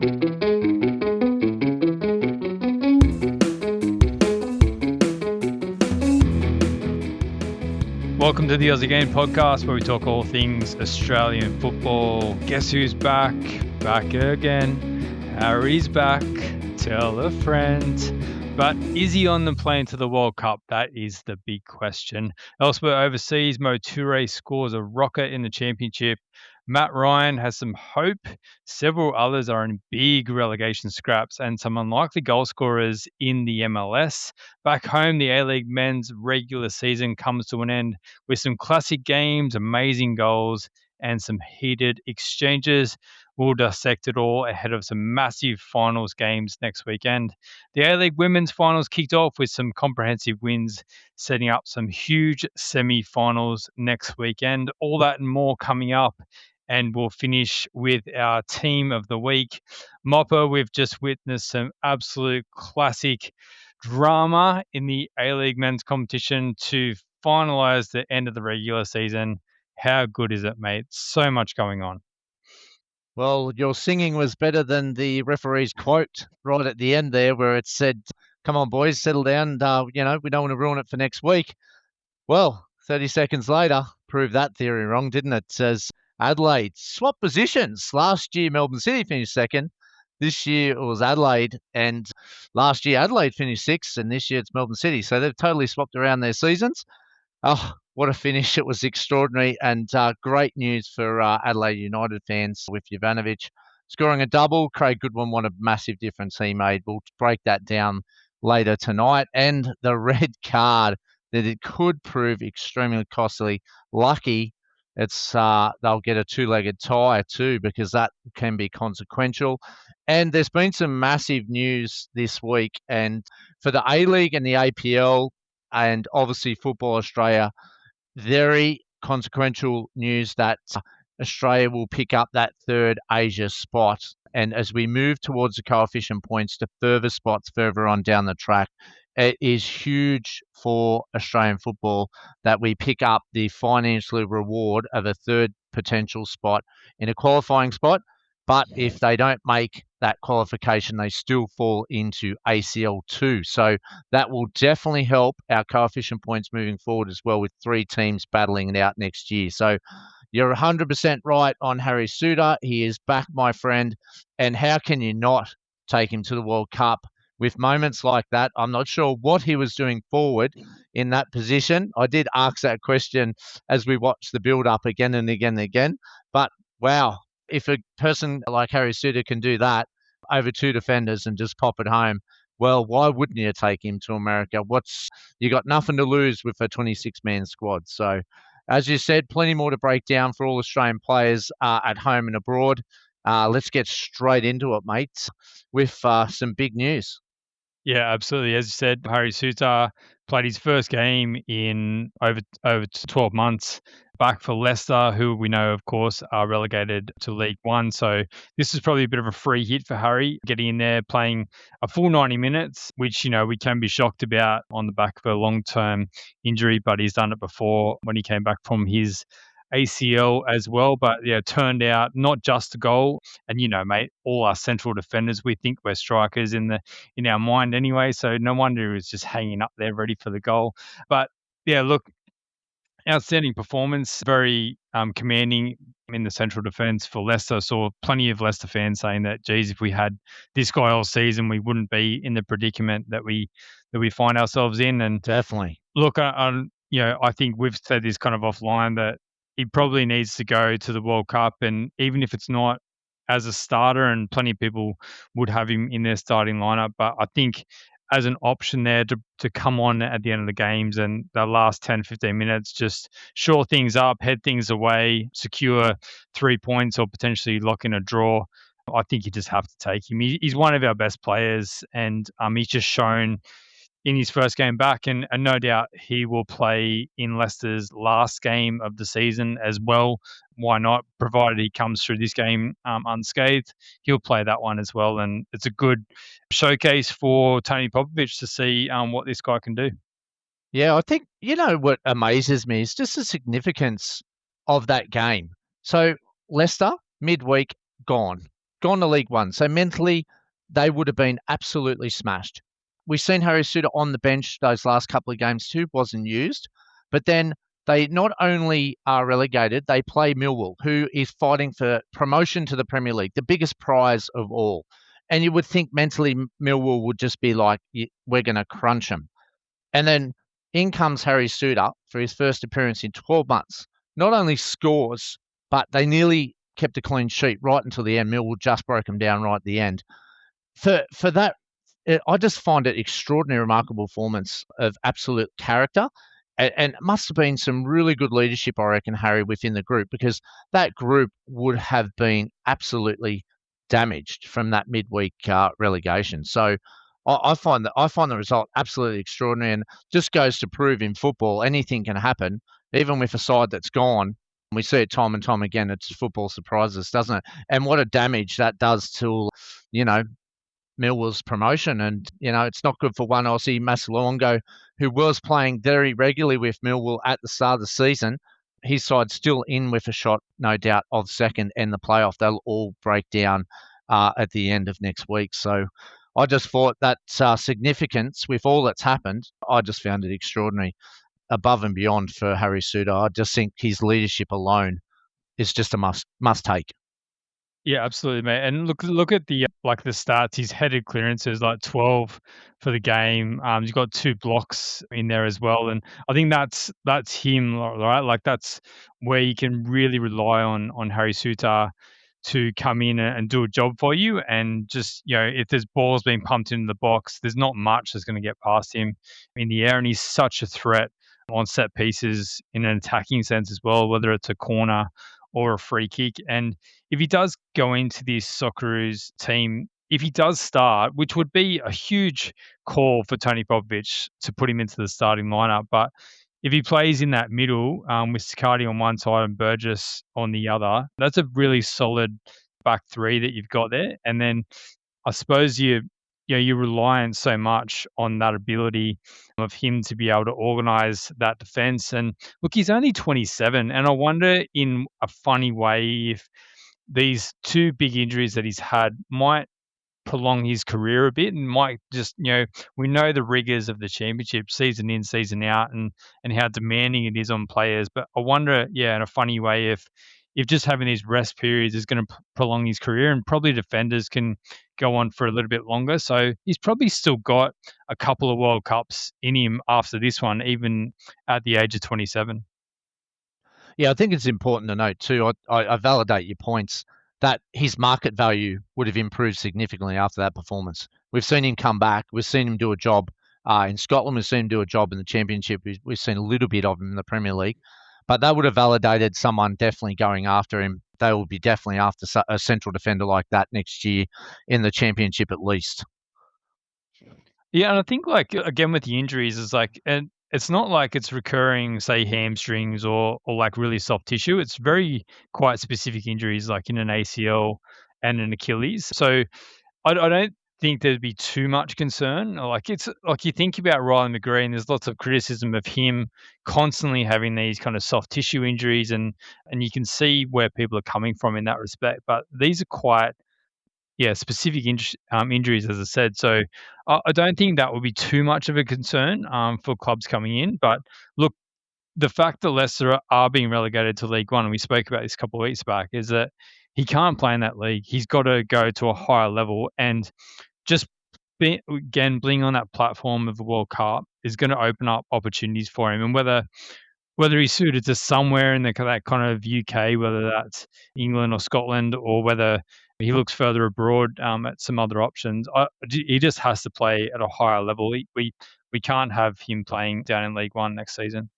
Welcome to the Aussie Game podcast, where we talk all things Australian football. Guess who's back? Back again. Harry's back. Tell a friend. But is he on the plane to the World Cup? That is the big question. Elsewhere overseas, Touré scores a rocker in the championship. Matt Ryan has some hope. Several others are in big relegation scraps, and some unlikely goal scorers in the MLS. Back home, the A-League men's regular season comes to an end with some classic games, amazing goals, and some heated exchanges. We'll dissect it all ahead of some massive finals games next weekend. The A-League women's finals kicked off with some comprehensive wins, setting up some huge semi-finals next weekend. All that and more coming up. And we'll finish with our team of the week. Mopper, we've just witnessed some absolute classic drama in the A-League men's competition to finalise the end of the regular season. How good is it, mate? So much going on. Well, your singing was better than the referee's quote right at the end there, where it said, "Come on, boys, settle down. We don't want to ruin it for next week." Well, 30 seconds later, proved that theory wrong, didn't it? As Adelaide swap positions. Last year, Melbourne City finished second. This year, it was Adelaide. And last year, Adelaide finished sixth. And this year, it's Melbourne City. So they've totally swapped around their seasons. Oh, what a finish. It was extraordinary. And great news for Adelaide United fans with Jovanovic scoring a double. Craig Goodwin, what a massive difference he made. We'll break that down later tonight. And the red card that it could prove extremely costly. Lucky it's they'll get a two-legged tie too, because that can be consequential. And there's been some massive news this week, and for the A-League and the APL, and obviously Football Australia, very consequential news that Australia will pick up that third Asia spot. And as we move towards the coefficient points to further spots further on down the track, it is huge for Australian football that we pick up the financial reward of a third potential spot in a qualifying spot. But if they don't make that qualification, they still fall into ACL 2. So that will definitely help our coefficient points moving forward as well, with three teams battling it out next year. So you're 100% right on Harry Souttar. He is back, my friend. And how can you not take him to the World Cup? With moments like that, I'm not sure what he was doing forward in that position. I did ask that question as we watched the build-up again and again and again. But, wow, if a person like Harry Souttar can do that over two defenders and just pop it home, well, why wouldn't you take him to America? You got nothing to lose with a 26-man squad. So, as you said, plenty more to break down for all Australian players at home and abroad. Let's get straight into it, mates, with some big news. Yeah, absolutely. As you said, Harry Souttar played his first game in over 12 months, back for Leicester, who we know, of course, are relegated to League One. So this is probably a bit of a free hit for Harry, getting in there, playing a full 90 minutes, which, we can be shocked about on the back of a long-term injury, but he's done it before when he came back from his ACL as well. But yeah, turned out not just a goal. And mate, all our central defenders, we think we're strikers in our mind anyway. So no wonder he was just hanging up there ready for the goal. But yeah, look, outstanding performance, very commanding in the central defence for Leicester. Saw plenty of Leicester fans saying that, geez, if we had this guy all season, we wouldn't be in the predicament that we find ourselves in. And definitely, look, I think we've said this kind of offline that he probably needs to go to the World Cup, and even if it's not as a starter, and plenty of people would have him in their starting lineup, but I think as an option there to come on at the end of the games and the last 10, 15 minutes, just shore things up, head things away, secure 3 points or potentially lock in a draw. I think you just have to take him. He's one of our best players, and he's just shown in his first game back, and no doubt he will play in Leicester's last game of the season as well. Why not? Provided he comes through this game unscathed, he'll play that one as well. And it's a good showcase for Tony Popovich to see what this guy can do. Yeah, I think, what amazes me is just the significance of that game. So Leicester, midweek, gone. gone to League One. So mentally, they would have been absolutely smashed. We've seen Harry Souttar on the bench those last couple of games too, wasn't used. But then they not only are relegated, they play Millwall, who is fighting for promotion to the Premier League, the biggest prize of all. And you would think mentally Millwall would just be like, we're going to crunch them. And then in comes Harry Souttar for his first appearance in 12 months. Not only scores, but they nearly kept a clean sheet right until the end. Millwall just broke them down right at the end. For that, I just find it extraordinary, remarkable performance of absolute character. And it must have been some really good leadership, I reckon, Harry, within the group, because that group would have been absolutely damaged from that midweek relegation. So I find the result absolutely extraordinary, and just goes to prove in football anything can happen, even with a side that's gone. We see it time and time again. It's football surprises, doesn't it? And what a damage that does to, you know, Millwall's promotion. And, it's not good for one Aussie, Masaluongo, who was playing very regularly with Millwall at the start of the season. His side's still in with a shot, no doubt, of second and the playoff. They'll all break down at the end of next week. So I just thought that significance with all that's happened, I just found it extraordinary, above and beyond for Harry Souttar. I just think his leadership alone is just a must take. Yeah, absolutely, mate. And look at the the stats. His headed clearances like 12 for the game. He's got 2 blocks in there as well, and I think that's him, right? Like that's where you can really rely on Harry Souttar to come in and do a job for you. And just, if there's balls being pumped into the box, there's not much that's going to get past him in the air. And he's such a threat on set pieces in an attacking sense as well, whether it's a corner or a free kick. And if he does go into this Socceroos team, if he does start, which would be a huge call for Tony Popovic to put him into the starting lineup, but if he plays in that middle with Sicardi on one side and Burgess on the other, that's a really solid back three that you've got there. And then I suppose you're reliant so much on that ability of him to be able to organise that defence. And look, he's only 27, and I wonder in a funny way if these 2 big injuries that he's had might prolong his career a bit, and might just, we know the rigors of the championship season in, season out, and how demanding it is on players. But I wonder, in a funny way, if just having these rest periods is going to prolong his career, and probably defenders can go on for a little bit longer. So he's probably still got a couple of World Cups in him after this one, even at the age of 27. Yeah, I think it's important to note too. I validate your points that his market value would have improved significantly after that performance. We've seen him come back. We've seen him do a job in Scotland. We've seen him do a job in the Championship. We've seen a little bit of him in the Premier League, but that would have validated someone definitely going after him. They will be definitely after a central defender like that next year in the Championship at least. Yeah, and I think again with the injuries is and it's not like it's recurring, say, hamstrings or like really soft tissue. It's very quite specific injuries like in an ACL and an Achilles. So I don't think there'd be too much concern. Like it's like you think about Ryan McGree, and there's lots of criticism of him constantly having these kind of soft tissue injuries, and you can see where people are coming from in that respect. But these are quite specific injuries, as I said. So I don't think that would be too much of a concern for clubs coming in. But look, the fact that Leicester are being relegated to League One, and we spoke about this a couple of weeks back, is that he can't play in that league. He's got to go to a higher level, and just being on that platform of the World Cup is going to open up opportunities for him. And whether he's suited to somewhere in that kind of UK, whether that's England or Scotland, or whether he looks further abroad at some other options, he just has to play at a higher level. We can't have him playing down in League One next season.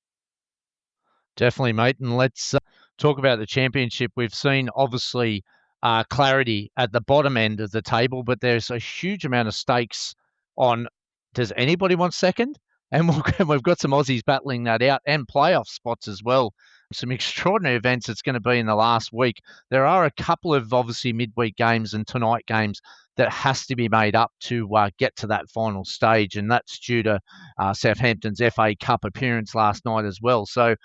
Definitely, mate. And let's talk about the Championship. We've seen, obviously, clarity at the bottom end of the table, but there's a huge amount of stakes on, does anybody want second? And we've got some Aussies battling that out, and playoff spots as well. Some extraordinary events it's going to be in the last week. There are a couple of, obviously, midweek games and tonight games that has to be made up to get to that final stage, and that's due to Southampton's FA Cup appearance last night as well. So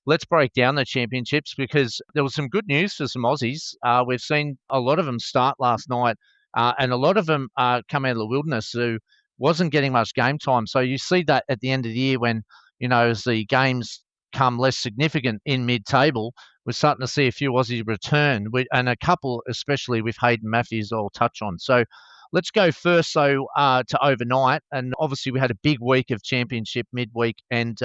let's break down the championships because there was some good news for some Aussies. We've seen a lot of them start last night, and a lot of them come out of the wilderness who wasn't getting much game time. So you see that at the end of the year when, as the games come less significant in mid-table, we're starting to see a few Aussies return, and a couple, especially with Hayden Matthews, I'll touch on. So let's go first, to overnight. And obviously, we had a big week of championship midweek and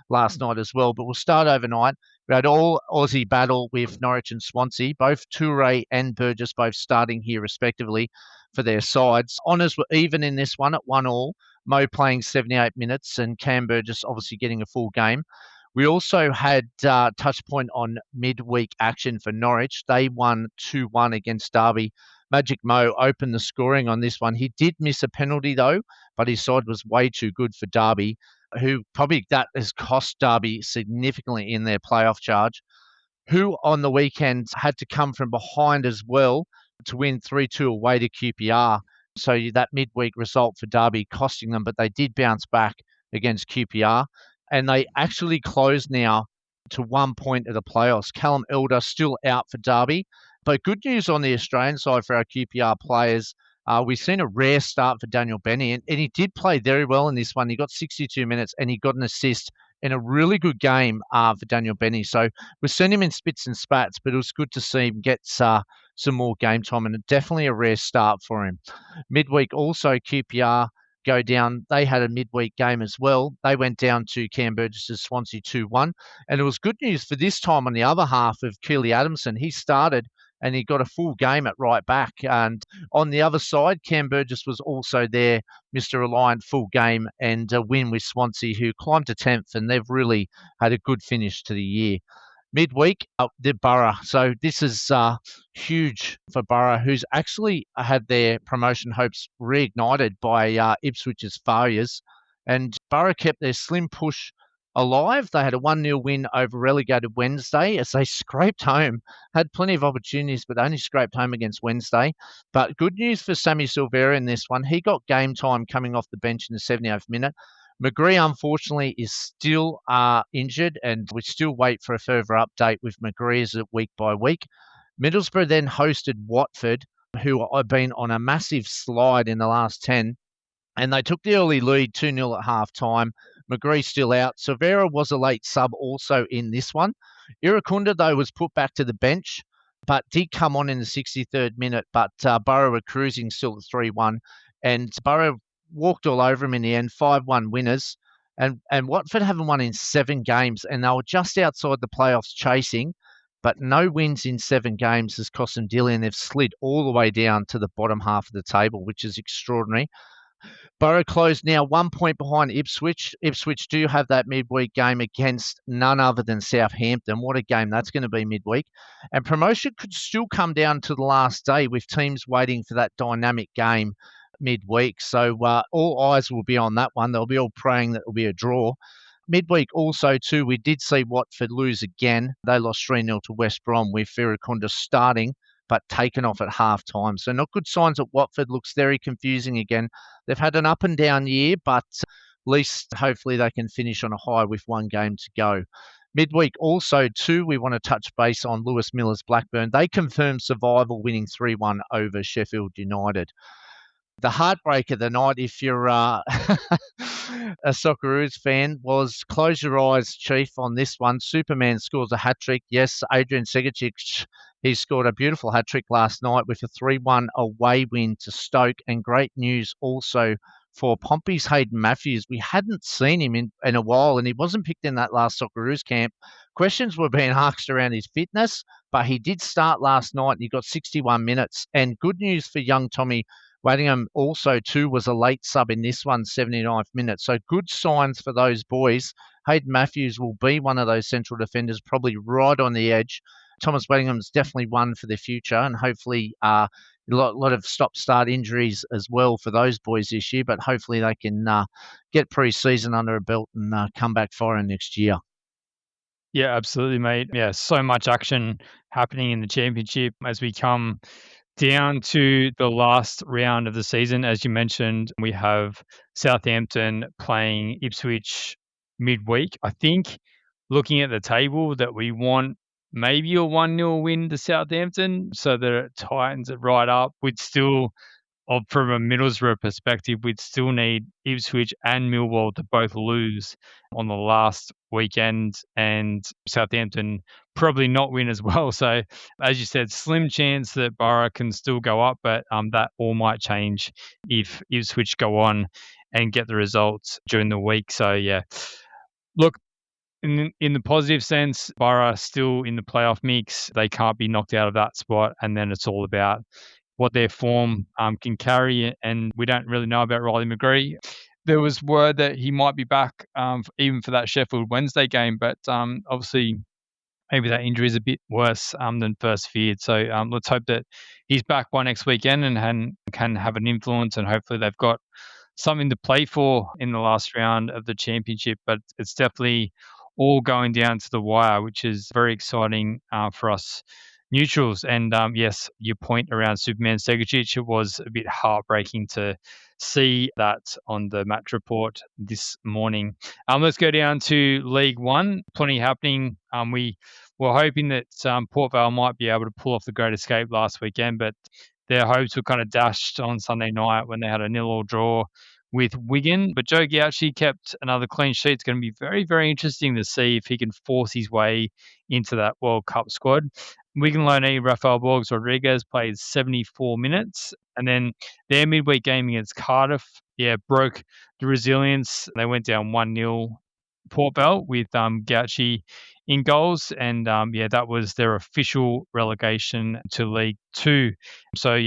last night as well. But we'll start overnight. We had all Aussie battle with Norwich and Swansea, both Touré and Burgess both starting here respectively for their sides. Honours were even in this one at 1-1. Mo playing 78 minutes and Cam Burgess obviously getting a full game. We also had touch point on midweek action for Norwich. They won 2-1 against Derby. Magic Mo opened the scoring on this one. He did miss a penalty though, but his side was way too good for Derby, who probably that has cost Derby significantly in their playoff charge, who on the weekend had to come from behind as well to win 3-2 away to QPR. So that midweek result for Derby costing them, but they did bounce back against QPR. And they actually close now to 1 point of the playoffs. Callum Elder still out for Derby. But good news on the Australian side for our QPR players. We've seen a rare start for Daniel Benny, and he did play very well in this one. He got 62 minutes and he got an assist in a really good game for Daniel Benny. So we've seen him in spits and spats, but it was good to see him get some more game time, and definitely a rare start for him. Midweek also, QPR go down. They had a midweek game as well. They went down to Cam Burgess' Swansea 2-1. And it was good news for this time on the other half of Keely Adamson. He started and he got a full game at right back. And on the other side, Cam Burgess was also there, Mr. Reliant, full game and a win with Swansea, who climbed to 10th, and they've really had a good finish to the year. Midweek, the Borough. So this is huge for Borough, who's actually had their promotion hopes reignited by Ipswich's failures. And Borough kept their slim push alive. They had a 1-0 win over relegated Wednesday as they scraped home. Had plenty of opportunities, but only scraped home against Wednesday. But good news for Sammy Silvera in this one. He got game time coming off the bench in the 78th minute. McGree, unfortunately, is still injured, and we still wait for a further update with McGree as week by week. Middlesbrough then hosted Watford, who have been on a massive slide in the last 10, and they took the early lead 2-0 at half-time. McGree still out. Silvera was a late sub also in this one. Irukunda, though, was put back to the bench, but did come on in the 63rd minute, but Borough were cruising still at 3-1, and Borough walked all over him in the end, 5-1 winners. And Watford haven't won in 7 games, and they were just outside the playoffs chasing, but no wins in 7 games has cost them dearly, and they've slid all the way down to the bottom half of the table, which is extraordinary. Borough closed now 1 point behind Ipswich. Ipswich do have that midweek game against none other than Southampton. What a game that's going to be midweek. And promotion could still come down to the last day with teams waiting for that dynamic game midweek. So all eyes will be on that one. They'll be all praying that it will be a draw. Midweek also, too, we did see Watford lose again. They lost 3-0 to West Brom with Irukunda starting but taken off at half-time. So not good signs at Watford. Looks very confusing again. They've had an up and down year, but at least hopefully they can finish on a high with 1 game to go. Midweek also, too, we want to touch base on Lewis Miller's Blackburn. They confirmed survival, winning 3-1 over Sheffield United. The heartbreak of the night, if you're a Socceroos fan, was close your eyes, Chief, on this one. Superman scores a hat-trick. Yes, Adrian Segacic, he scored a beautiful hat-trick last night with a 3-1 away win to Stoke. And great news also for Pompey's Hayden Matthews. We hadn't seen him in a while, and he wasn't picked in that last Socceroos camp. Questions were being asked around his fitness, but he did start last night, and he got 61 minutes. And good news for young Tommy Waddingham also, too, was a late sub in this one, 79th minute. So good signs for those boys. Hayden Matthews will be one of those central defenders, probably right on the edge. Thomas Waddingham's definitely one for the future, and hopefully a lot of stop-start injuries as well for those boys this year, but hopefully they can get pre-season under a belt and come back firing next year. Yeah, absolutely, mate. Yeah, so much action happening in the championship as we come down to the last round of the season. As you mentioned, we have Southampton playing Ipswich midweek. I think looking at the table that we want maybe a 1-0 win to Southampton so that it tightens it right up. We'd still, from a Middlesbrough perspective, we'd still need Ipswich and Millwall to both lose on the last weekend, and Southampton probably not win as well. So, as you said, slim chance that Borough can still go up, but that all might change if Ipswich go on and get the results during the week. So, yeah, look, in the positive sense, Borough still in the playoff mix. They can't be knocked out of that spot, and then it's all about what their form can carry. And we don't really know about Riley McGree. There was word that he might be back even for that Sheffield Wednesday game, but obviously maybe that injury is a bit worse than first feared. So let's hope that he's back by next weekend and can have an influence, and hopefully they've got something to play for in the last round of the championship. But it's definitely all going down to the wire, which is very exciting for us neutrals. And yes, your point around Superman Stegacic, it was a bit heartbreaking to see that on the match report this morning. Let's go down to League One. Plenty happening. We were hoping that Port Vale might be able to pull off the great escape last weekend, but their hopes were kind of dashed on Sunday night when they had a 0-0 draw with Wigan. But Joe Gauci kept another clean sheet. It's going to be very, very interesting to see if he can force his way into that World Cup squad. Wigan loanee Rafael Borges Rodriguez played 74 minutes. And then their midweek game against Cardiff, broke the resilience. They went down 1-0 Port Vale with Gauci in goals. And that was their official relegation to League Two. So,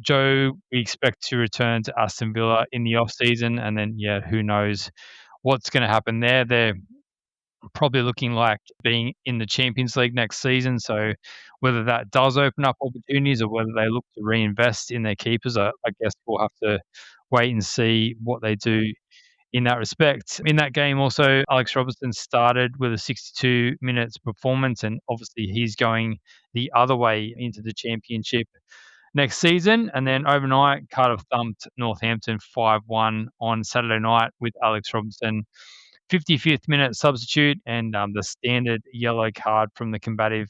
Joe, we expect to return to Aston Villa in the off-season. And then, who knows what's going to happen there. They're probably looking like being in the Champions League next season. So whether that does open up opportunities or whether they look to reinvest in their keepers, I guess we'll have to wait and see what they do in that respect. In that game also, Alex Robertson started with a 62 minutes performance, and obviously he's going the other way into the championship next season. And then overnight, Cardiff thumped Northampton 5-1 on Saturday night with Alex Robertson 55th minute substitute and the standard yellow card from the combative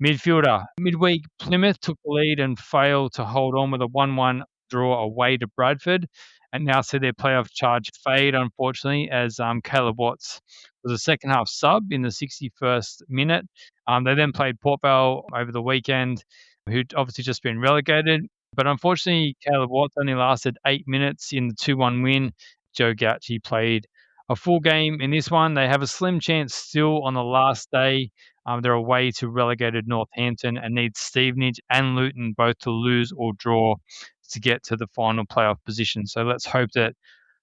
midfielder. Midweek, Plymouth took the lead and failed to hold on with a 1-1 draw away to Bradford, and now see their playoff charge fade, unfortunately, as Caleb Watts was a second half sub in the 61st minute. They then played Port Vale over the weekend, who'd obviously just been relegated. But unfortunately, Caleb Watts only lasted 8 minutes in the 2-1 win. Joe Gauci played a full game in this one. They have a slim chance still on the last day. They're away to relegated Northampton and need Stevenage and Luton both to lose or draw to get to the final playoff position. So let's hope that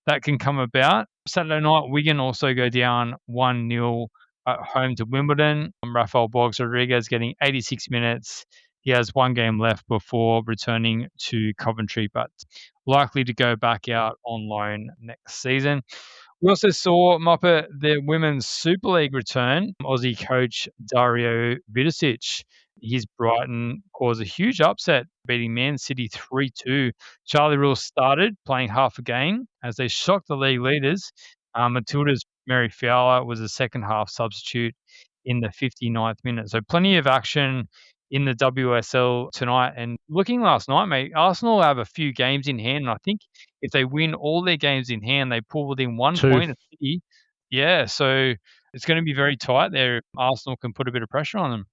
that can come about. Saturday night, Wigan also go down 1-0 at home to Wimbledon. Rafael Borges Rodriguez getting 86 minutes. He has one game left before returning to Coventry, but likely to go back out on loan next season. We also saw Moppet the Women's Super League return. Aussie coach Dario Vidicic, his Brighton caused a huge upset, beating Man City 3-2. Charlie Rule started playing half a game as they shocked the league leaders. Matilda's Mary Fowler was a second half substitute in the 59th minute. So plenty of action in the WSL tonight. And looking last night, mate, Arsenal have a few games in hand, and I think if they win all their games in hand, they pull within 1 point of City. Yeah, so it's going to be very tight there. Arsenal can put a bit of pressure on them.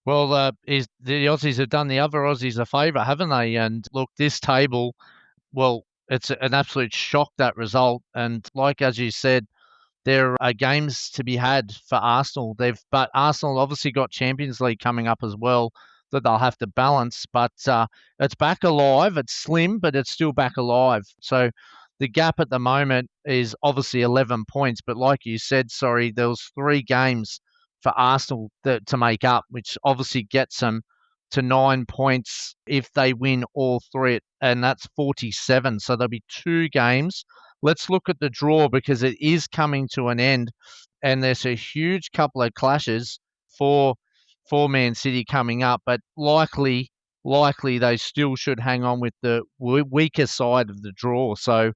Well, the Aussies have done the other Aussies a favour, haven't they? And look, this table, well, it's an absolute shock, that result. And like as you said, there are games to be had for Arsenal. But Arsenal obviously got Champions League coming up as well that they'll have to balance. But it's back alive. It's slim, but it's still back alive. So the gap at the moment is obviously 11 points. But like you said, there was 3 games for Arsenal to make up, which obviously gets them to 9 points if they win all 3, and that's 47. So there'll be 2 games. Let's look at the draw because it is coming to an end, and there's a huge couple of clashes for Man City coming up, but likely they still should hang on with the weaker side of the draw. So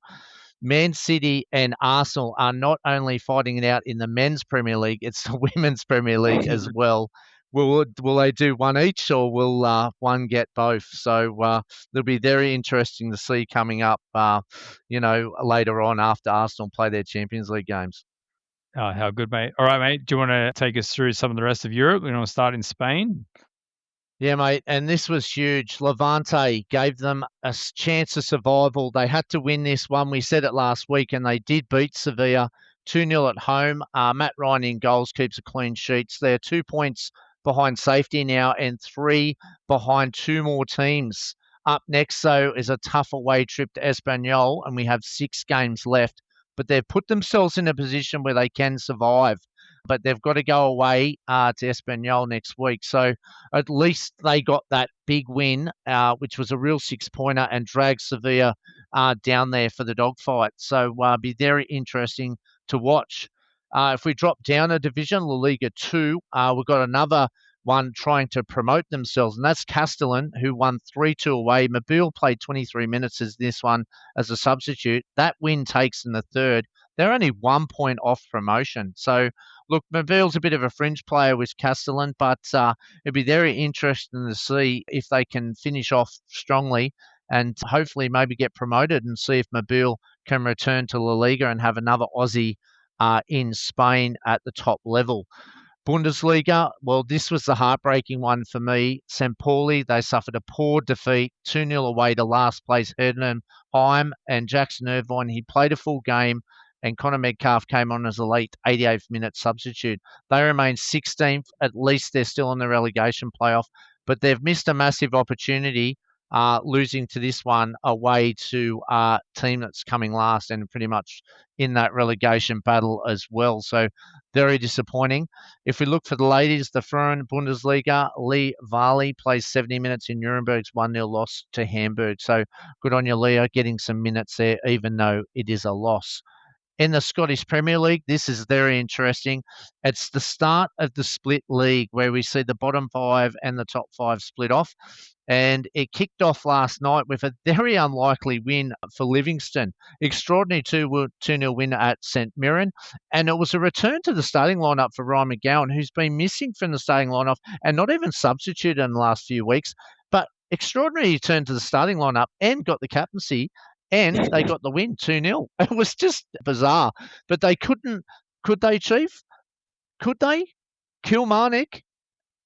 Man City and Arsenal are not only fighting it out in the men's Premier League, it's the women's Premier League as well. Will they do one each, or will one get both? So it'll be very interesting to see coming up, later on after Arsenal play their Champions League games. Oh, how good, mate. All right, mate. Do you want to take us through some of the rest of Europe? We want to start in Spain. Yeah, mate, and this was huge. Levante gave them a chance of survival. They had to win this one. We said it last week, and they did beat Sevilla 2-0 at home. Matt Ryan in goals keeps a clean sheet. So they're 2 points behind safety now and 3 behind 2 more teams. Up next, though, is a tough away trip to Espanyol, and we have 6 games left. But they've put themselves in a position where they can survive. But they've got to go away to Espanyol next week. So at least they got that big win, which was a real 6-pointer, and dragged Sevilla down there for the dogfight. So be very interesting to watch. If we drop down a division, La Liga 2, we've got another one trying to promote themselves, and that's Castellon, who won 3-2 away. Mobile played 23 minutes as this one as a substitute. That win takes in the third. They're only 1 point off promotion. So look, Mobile's a bit of a fringe player with Castellon, but it'd be very interesting to see if they can finish off strongly and hopefully maybe get promoted, and see if Mobile can return to La Liga and have another Aussie in Spain at the top level. Bundesliga, well, this was the heartbreaking one for me. St. Pauli, they suffered a poor defeat, 2-0 away to last place Heidenheim, and Jackson Irvine, he played a full game, and Connor Metcalf came on as a late 88th minute substitute. They remain 16th. At least they're still in the relegation playoff, but they've missed a massive opportunity losing to this one away to a team that's coming last and pretty much in that relegation battle as well. So very disappointing. If we look for the ladies, the Frauen Bundesliga, Lee Varley plays 70 minutes in Nuremberg's 1-0 loss to Hamburg. So good on you, Leah, getting some minutes there, even though it is a loss. In the Scottish Premier League, this is very interesting. It's the start of the split league where we see the bottom 5 and the top 5 split off. And it kicked off last night with a very unlikely win for Livingston. Extraordinary 2-0 win at St Mirren. And it was a return to the starting lineup for Ryan McGowan, who's been missing from the starting lineup and not even substituted in the last few weeks. But extraordinary return to the starting lineup and got the captaincy, and they got the win 2-0. It was just bizarre. But they couldn't, could they, Chief? Could they? Kilmarnock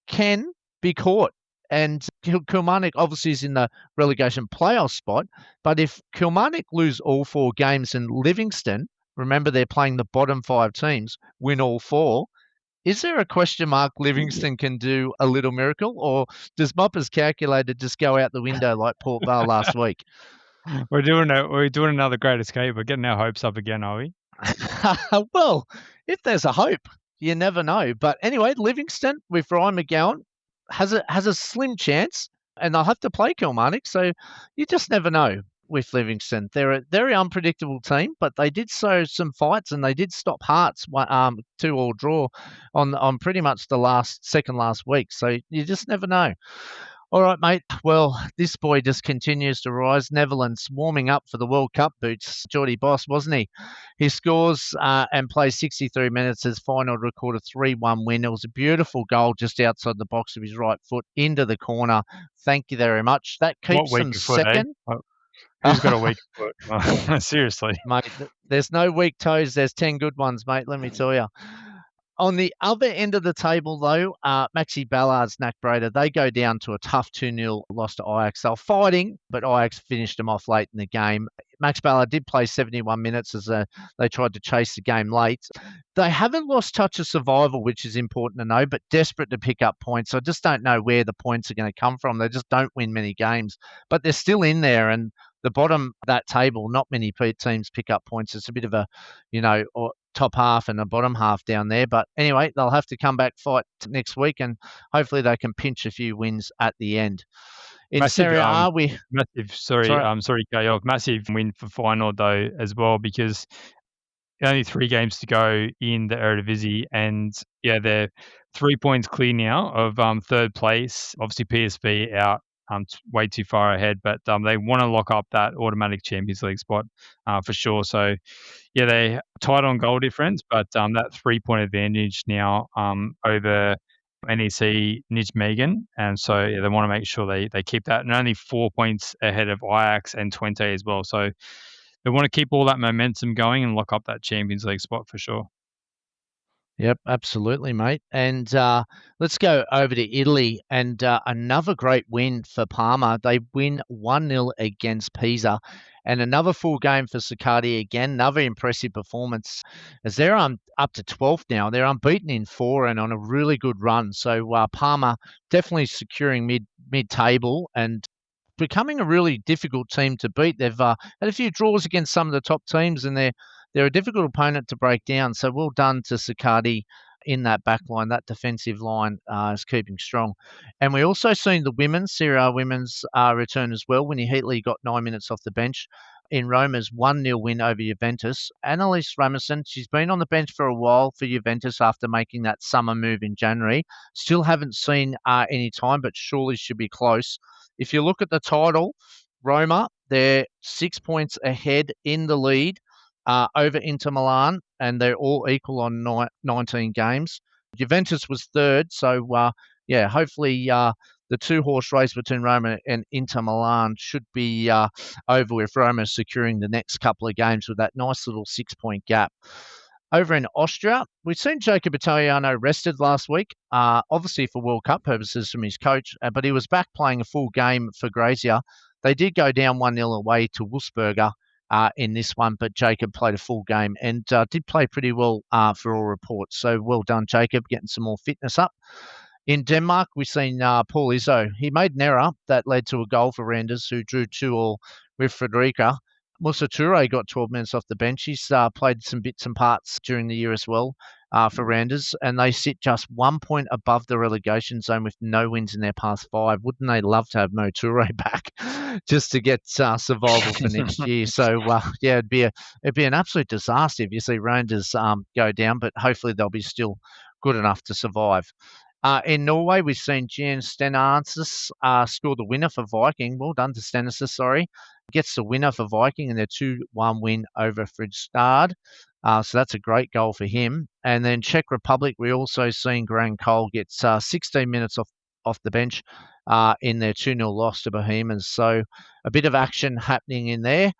can be caught. And Kilmarnock obviously is in the relegation playoff spot. But if Kilmarnock lose all 4 games and Livingston, remember they're playing the bottom 5 teams, win all 4, is there a question mark Livingston can do a little miracle? Or does Mopper's calculator just go out the window like Port Vale last week? We're doing another great escape. We're getting our hopes up again, are we? Well, if there's a hope, you never know. But anyway, Livingston with Ryan McGowan has a slim chance, and they'll have to play Kilmarnock. So you just never know with Livingston. They're a very unpredictable team, but they did show some fights, and they did stop Hearts 2-2 draw on pretty much the second last week. So you just never know. All right, mate. Well, this boy just continues to rise. Netherlands warming up for the World Cup boots. Geordie Boss, wasn't he? He scores and plays 63 minutes as final to record a 3-1 win. It was a beautiful goal just outside the box of his right foot into the corner. Thank you very much. That keeps them second. Who's got a weak foot? Seriously. Mate, there's no weak toes. There's 10 good ones, mate, let me tell you. On the other end of the table, though, Maxi Ballard's Knack Breda, they go down to a tough 2-0 loss to Ajax. They were fighting, but Ajax finished them off late in the game. Max Ballard did play 71 minutes as they tried to chase the game late. They haven't lost touch of survival, which is important to know, but desperate to pick up points. I just don't know where the points are going to come from. They just don't win many games, but they're still in there. And the bottom of that table, not many teams pick up points. It's a bit of a, top half and a bottom half down there. But anyway, they'll have to come back, fight next week, and hopefully they can pinch a few wins at the end. In Serie A, massive win for Feyenoord though as well, because only 3 games to go in the Eredivisie, and they're 3 points clear now of third place. Obviously PSV out way too far ahead, but they want to lock up that automatic Champions League spot for sure. So yeah, they tied on goal difference, but that 3-point advantage now over NEC Nijmegen, and so yeah, they want to make sure they keep that, and only 4 points ahead of Ajax and Twente as well. So they want to keep all that momentum going and lock up that Champions League spot for sure. Yep, absolutely, mate. And let's go over to Italy and another great win for Parma. They win 1-0 against Pisa. And another full game for Siccardi again. Another impressive performance as they're up to 12th now. They're unbeaten in 4 and on a really good run. So Parma definitely securing mid-table and becoming a really difficult team to beat. They've had a few draws against some of the top teams, and they're a difficult opponent to break down. So well done to Siccardi in that back line. That defensive line is keeping strong. And we also seen the women's, Serie A women's return as well. Winnie Heatley got 9 minutes off the bench in Roma's 1-0 win over Juventus. Annalise Ramerson, she's been on the bench for a while for Juventus after making that summer move in January. Still haven't seen any time, but surely should be close. If you look at the title, Roma, they're 6 points ahead in the lead over Inter Milan, and they're all equal on 19 games. Juventus was third, so yeah, hopefully the two-horse race between Roma and Inter Milan should be over with Roma securing the next couple of games with that nice little 6-point gap. Over in Austria, we've seen Jacob Italiano rested last week, obviously for World Cup purposes from his coach, but he was back playing a full game for Grazia. They did go down 1-0 away to Wolfsberger in this one, but Jacob played a full game and did play pretty well for all reports. So well done, Jacob, getting some more fitness up. In Denmark, we've seen Paul Izzo. He made an error that led to a goal for Randers, who drew 2-2 with Frederica. Musa Touré got 12 minutes off the bench. He's played some bits and parts during the year as well for Randers, and they sit just 1 point above the relegation zone with no wins in their past 5. Wouldn't they love to have Mo Touré back just to get survival for next year? So yeah, it'd be an absolute disaster if you see Rangers go down, but hopefully they'll be still good enough to survive. In Norway, we've seen Jan Stenarsis score the winner for Viking. Well done to Stenarsis, sorry. Gets the winner for Viking in their 2-1 win over Fredrikstad. So that's a great goal for him. And then Czech Republic, we also seen Graham Cole gets 16 minutes off the bench in their 2-0 loss to Bohemians. So a bit of action happening in there.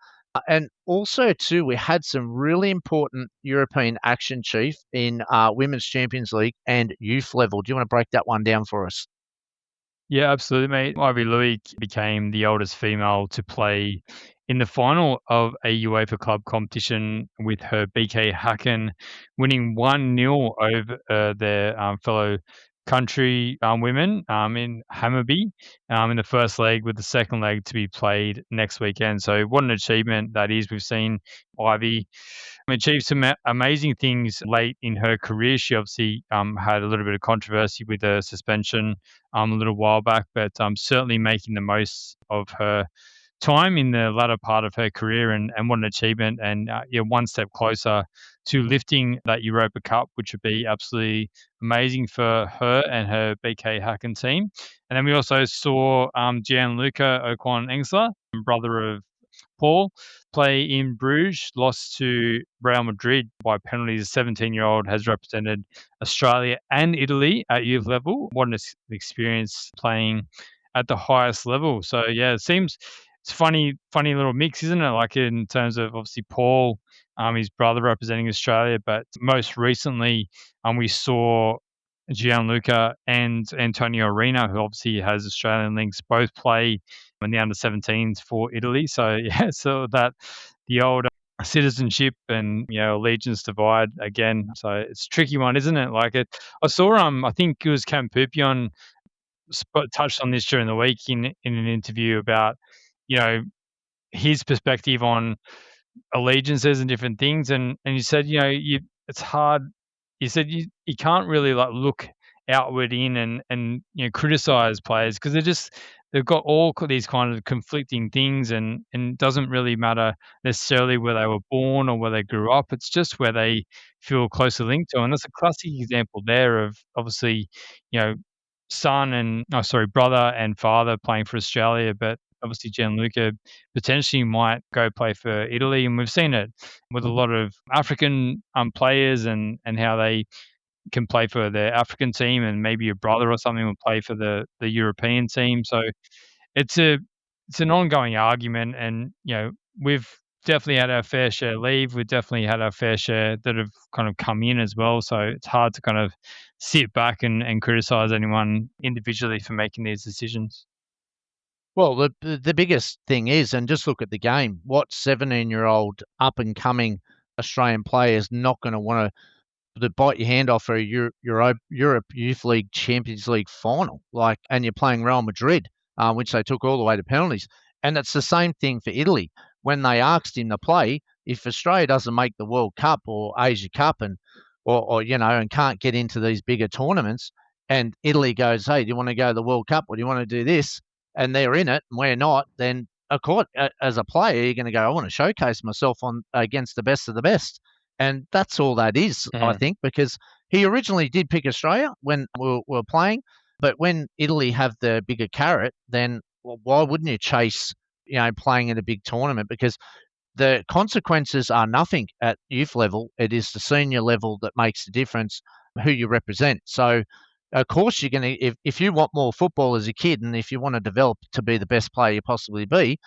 And also, too, we had some really important European action, Chief, in Women's Champions League and youth level. Do you want to break that one down for us? Yeah, absolutely, mate. Ivy Luik became the oldest female to play in the final of a UEFA club competition with her BK Häcken, winning 1-0 over their fellow country women in Hammarby in the first leg, with the second leg to be played next weekend. So what an achievement that is. We've seen Ivy achieved some amazing things late in her career. She obviously had a little bit of controversy with her suspension a little while back, but certainly making the most of her time in the latter part of her career, and what an achievement, and yeah, one step closer to lifting that Europa Cup, which would be absolutely amazing for her and her BK Häcken team. And then we also saw Gianluca Ocon-Engsler, brother of Paul, play in Bruges, lost to Real Madrid by penalties. A 17-year-old has represented Australia and Italy at youth level. What an experience playing at the highest level. So yeah, it's funny little mix, isn't it? Like in terms of obviously Paul, his brother representing Australia, but most recently we saw Gianluca and Antonio Rena, who obviously has Australian links, both play in the under-17s for Italy. So yeah, so that the old citizenship and allegiance divide again. So it's a tricky one, isn't it? Like I saw I think it was Cam Pupion touched on this during the week in an interview about his perspective on allegiances and different things, and you said it's hard. You said you can't really like look outward in and criticize players because they've got all these kind of conflicting things, and it doesn't really matter necessarily where they were born or where they grew up. It's just where they feel closely linked to, and that's a classic example there of obviously you know brother and father playing for Australia, but obviously Gianluca potentially might go play for Italy, and we've seen it with a lot of African players and how they can play for their African team, and maybe your brother or something will play for the European team. So it's an ongoing argument, and we've definitely had our fair share leave. We've definitely had our fair share that have kind of come in as well. So it's hard to kind of sit back and criticize anyone individually for making these decisions. Well, the biggest thing is, and just look at the game, what 17-year-old up and coming Australian player is not going to want to bite your hand off for a Europe Youth League Champions League final, and you're playing Real Madrid, which they took all the way to penalties. And it's the same thing for Italy. When they asked him to play, if Australia doesn't make the World Cup or Asia Cup and can't get into these bigger tournaments, and Italy goes, hey, do you want to go to the World Cup or do you want to do this? And they're in it and we're not, then of course, as a player, you're going to go, I want to showcase myself against the best of the best. And that's all that is, I think, because he originally did pick Australia when we were playing, but when Italy have the bigger carrot, then why wouldn't you chase, playing in a big tournament? Because the consequences are nothing at youth level. It is the senior level that makes the difference, who you represent. So, of course, you're going to, if you want more football as a kid and if you want to develop to be the best player you possibly be,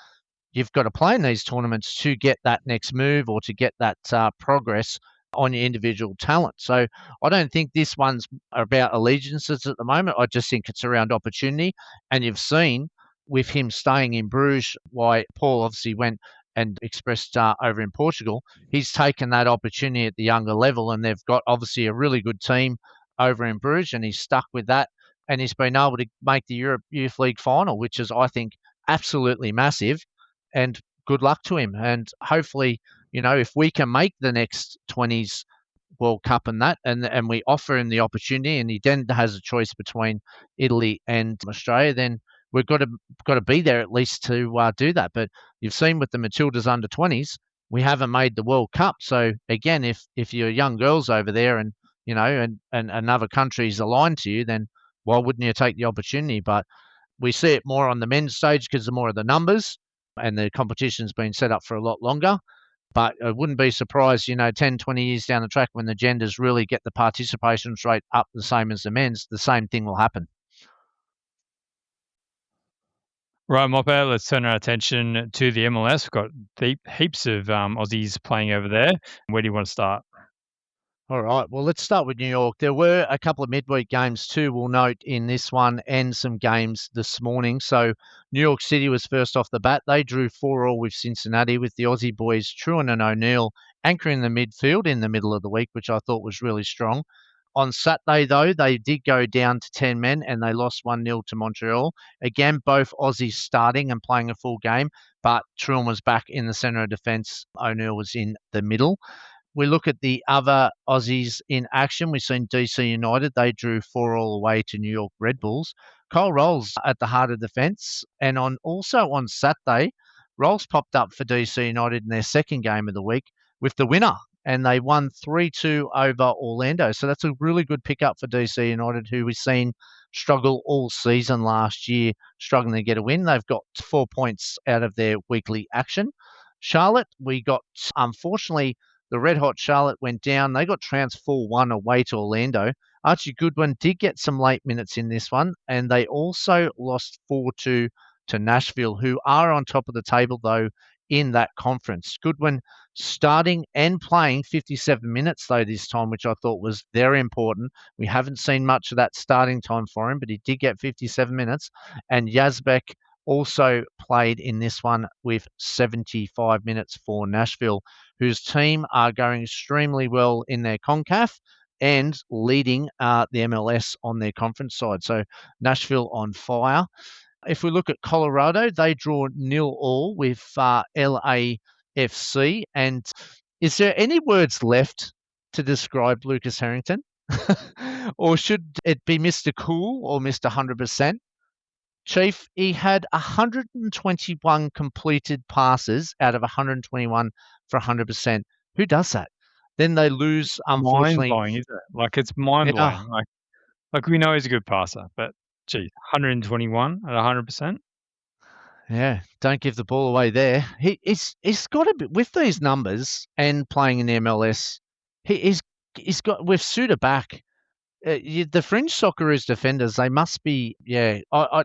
you've got to play in these tournaments to get that next move or to get that progress on your individual talent. So I don't think this one's about allegiances at the moment. I just think it's around opportunity. And you've seen with him staying in Bruges, why Paul obviously went and expressed over in Portugal, he's taken that opportunity at the younger level, and they've got obviously a really good team over in Bruges, and he's stuck with that. And he's been able to make the Europe Youth League final, which is, I think, absolutely massive. And good luck to him. And hopefully, if we can make the next 20s World Cup and we offer him the opportunity, and he then has a choice between Italy and Australia, then we've got to be there at least to do that. But you've seen with the Matildas under 20s, we haven't made the World Cup. So again, if you're young girls over there and and another country's aligned to you, then why wouldn't you take the opportunity? But we see it more on the men's stage because the more of the numbers, and the competition's been set up for a lot longer. But I wouldn't be surprised, 10, 20 years down the track when the genders really get the participation rate up the same as the men's, the same thing will happen. Right, Moppe, let's turn our attention to the MLS. We've got heaps of Aussies playing over there. Where do you want to start? All right, well, let's start with New York. There were a couple of midweek games too, we'll note, in this one, and some games this morning. So New York City was first off the bat. They drew 4-4 with Cincinnati, with the Aussie boys Truan and O'Neill anchoring the midfield in the middle of the week, which I thought was really strong. On Saturday, though, they did go down to 10 men and they lost 1-0 to Montreal. Again, both Aussies starting and playing a full game, but Truan was back in the centre of defence. O'Neill was in the middle. We look at the other Aussies in action. We've seen DC United. They drew 4-4 away to New York Red Bulls. Kyle Rolls at the heart of defence. And also on Saturday, Rolls popped up for DC United in their second game of the week with the winner. And they won 3-2 over Orlando. So that's a really good pickup for DC United, who we've seen struggle all season last year, struggling to get a win. They've got 4 points out of their weekly action. Charlotte, we got, unfortunately, the Red Hot Charlotte went down. They got trounced 4-1 away to Orlando. Archie Goodwin did get some late minutes in this one, and they also lost 4-2 to Nashville, who are on top of the table, though, in that conference. Goodwin starting and playing 57 minutes, though, this time, which I thought was very important. We haven't seen much of that starting time for him, but he did get 57 minutes. And Yazbek also played in this one with 75 minutes for Nashville, whose team are going extremely well in their CONCACAF and leading the MLS on their conference side. So Nashville on fire. If we look at Colorado, they draw 0-0 with LAFC. And is there any words left to describe Lucas Harrington? Or should it be Mr. Cool or Mr. 100%? Chief, he had 121 completed passes out of 121 for 100%. Who does that? Then they lose, unfortunately. Mind-blowing, isn't it? Like, it's mind-blowing. Yeah. Like we know he's a good passer, but Gee, 121 at 100%. Yeah, don't give the ball away there. He's got a bit with these numbers and playing in the MLS. He's got with Suter back. The fringe Socceroos defenders, they must be, yeah.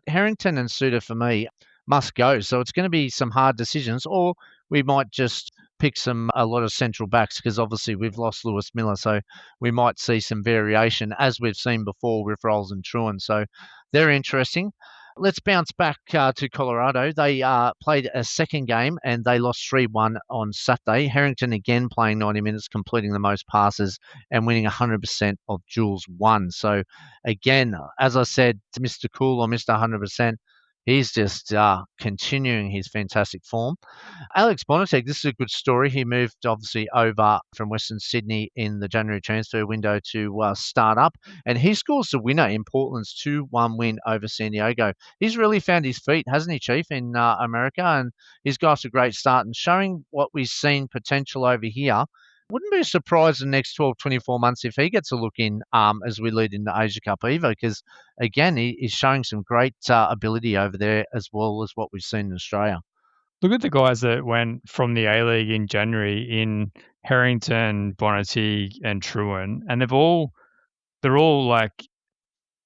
Harrington and Suter for me must go. So it's going to be some hard decisions, or we might just pick a lot of central backs because obviously we've lost Lewis Miller, so we might see some variation as we've seen before with Rolls and Truan. So they're interesting. Let's bounce back to Colorado. They played a second game and they lost 3-1 on Saturday. Harrington again playing 90 minutes, completing the most passes and winning 100% of duels won. So again, as I said to Mr. Cool or Mr. 100%, he's just continuing his fantastic form. Alex Bonateg, this is a good story. He moved obviously over from Western Sydney in the January transfer window to start up, and he scores the winner in Portland's 2-1 win over San Diego. He's really found his feet, hasn't he, Chief, in America? And he's got off a great start and showing what we've seen potential over here. Wouldn't be surprised in the next 12, 24 months if he gets a look in as we lead into Asia Cup either, because, again, he's showing some great ability over there as well as what we've seen in Australia. Look at the guys that went from the A-League in January in Harrington, Bonateg, and Truan, and they're all like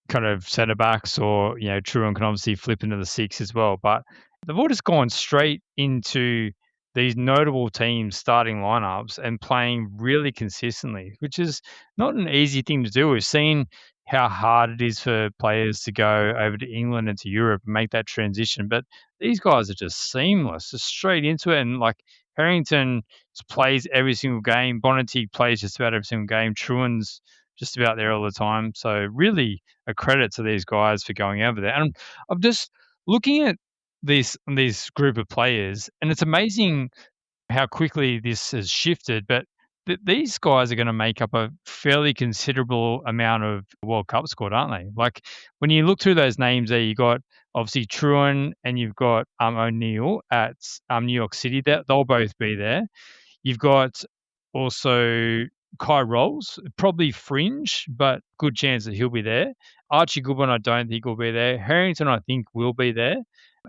kind of centre backs, or Truan can obviously flip into the six as well. But they've all just gone straight into these notable teams starting lineups and playing really consistently, which is not an easy thing to do. We've seen how hard it is for players to go over to England and to Europe and make that transition. But these guys are just seamless, just straight into it. And like Harrington plays every single game. Bonateg plays just about every single game. Truan's just about there all the time. So really a credit to these guys for going over there. And I'm just looking at this group of players, and it's amazing how quickly this has shifted. But these guys are going to make up a fairly considerable amount of World Cup squad, aren't they? Like when you look through those names there, you got obviously Truan and you've got O'Neill at New York City. They'll both be there. You've got also Kai Rolls, probably fringe, but good chance that he'll be there. Archie Goodwin, I don't think will be there. Harrington, I think, will be there.